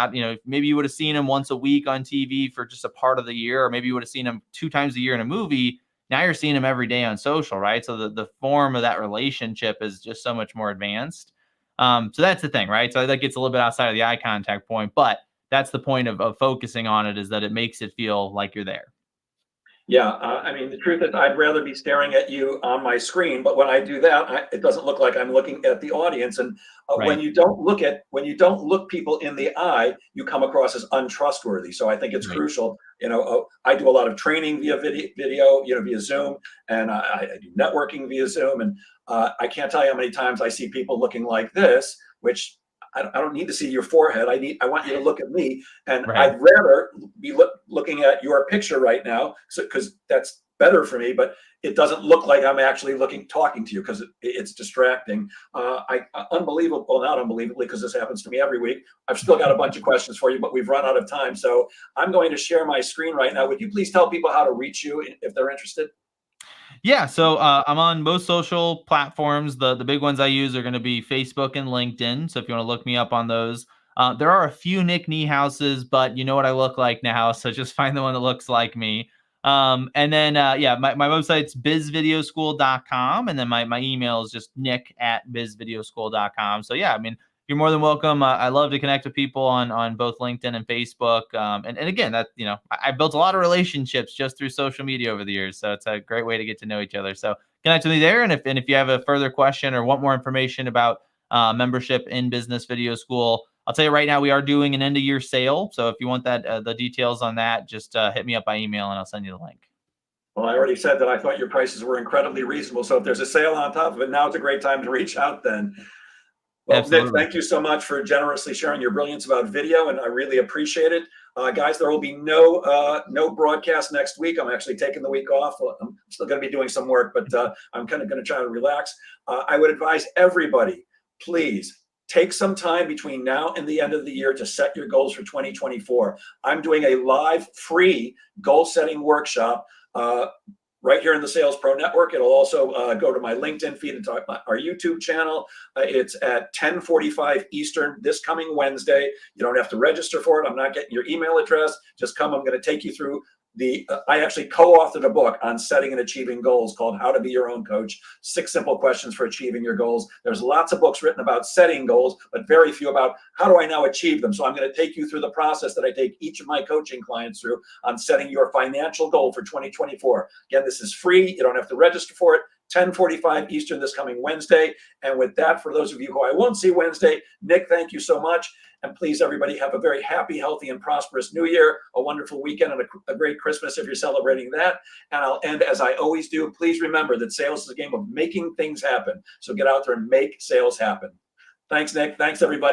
maybe you would have seen them once a week on TV for just a part of the year, or maybe you would have seen them 2 times a year in a movie. Now you're seeing them every day on social, right? So the form of that relationship is just so much more advanced. So that's the thing, right? So that gets a little bit outside of the eye contact point, but that's the point of focusing on it, is that it makes it feel like you're there. Yeah, I mean, the truth is, I'd rather be staring at you on my screen, but when I do that, it doesn't look like I'm looking at the audience. And when Right. you don't look people in the eye, you come across as untrustworthy. So I think it's Right. crucial. I do a lot of training via video, via Zoom, and I do networking via Zoom. And I can't tell you how many times I see people looking like this, which I don't need to see your forehead. I want you to look at me, and Right. I'd rather be looking at your picture right now, because that's better for me. But it doesn't look like I'm actually talking to you, because it's distracting. Unbelievable, well, not unbelievably, because this happens to me every week. I've still got a bunch of questions for you, but we've run out of time. So I'm going to share my screen right now. Would you please tell people how to reach you if they're interested? Yeah, so I'm on most social platforms. The big ones I use are going to be Facebook and LinkedIn. So if you want to look me up on those, there are a few Nick Niehauses, but you know what I look like now, so just find the one that looks like me. And then my website's bizvideoschool.com, and then my email is just nick@bizvideoschool.com. So yeah, I mean, you're more than welcome. I love to connect with people on both LinkedIn and Facebook. And again, that I built a lot of relationships just through social media over the years, so it's a great way to get to know each other. So connect with me there, and if you have a further question or want more information about membership in Business Video School, I'll tell you right now, we are doing an end of year sale. So if you want that the details on that, just hit me up by email and I'll send you the link. Well, I already said that I thought your prices were incredibly reasonable. So if there's a sale on top of it, now it's a great time to reach out then. Well, Nick, Absolutely. thank you so much for generously sharing your brilliance about video, and I really appreciate it. Guys, there will be no broadcast next week. I'm actually taking the week off. I'm still going to be doing some work, but I'm kind of going to try to relax. I would advise everybody, please take some time between now and the end of the year to set your goals for 2024. I'm doing a live, free goal-setting workshop right here in the Sales Pro Network. It'll also go to my LinkedIn feed and to our YouTube channel. It's at 10:45 Eastern this coming Wednesday. You don't have to register for it. I'm not getting your email address. Just come. I'm going to take you through I actually co-authored a book on setting and achieving goals called How to Be Your Own Coach, 6 Simple Questions for Achieving Your Goals. There's lots of books written about setting goals, but very few about how do I now achieve them. So I'm going to take you through the process that I take each of my coaching clients through on setting your financial goal for 2024. Again, this is free. You don't have to register for it. 10:45 Eastern this coming Wednesday. And with that, for those of you who I won't see Wednesday, Nick, thank you so much. And please, everybody, have a very happy, healthy, and prosperous New Year, a wonderful weekend, and a great Christmas if you're celebrating that. And I'll end as I always do. Please remember that sales is a game of making things happen. So get out there and make sales happen. Thanks, Nick. Thanks, everybody.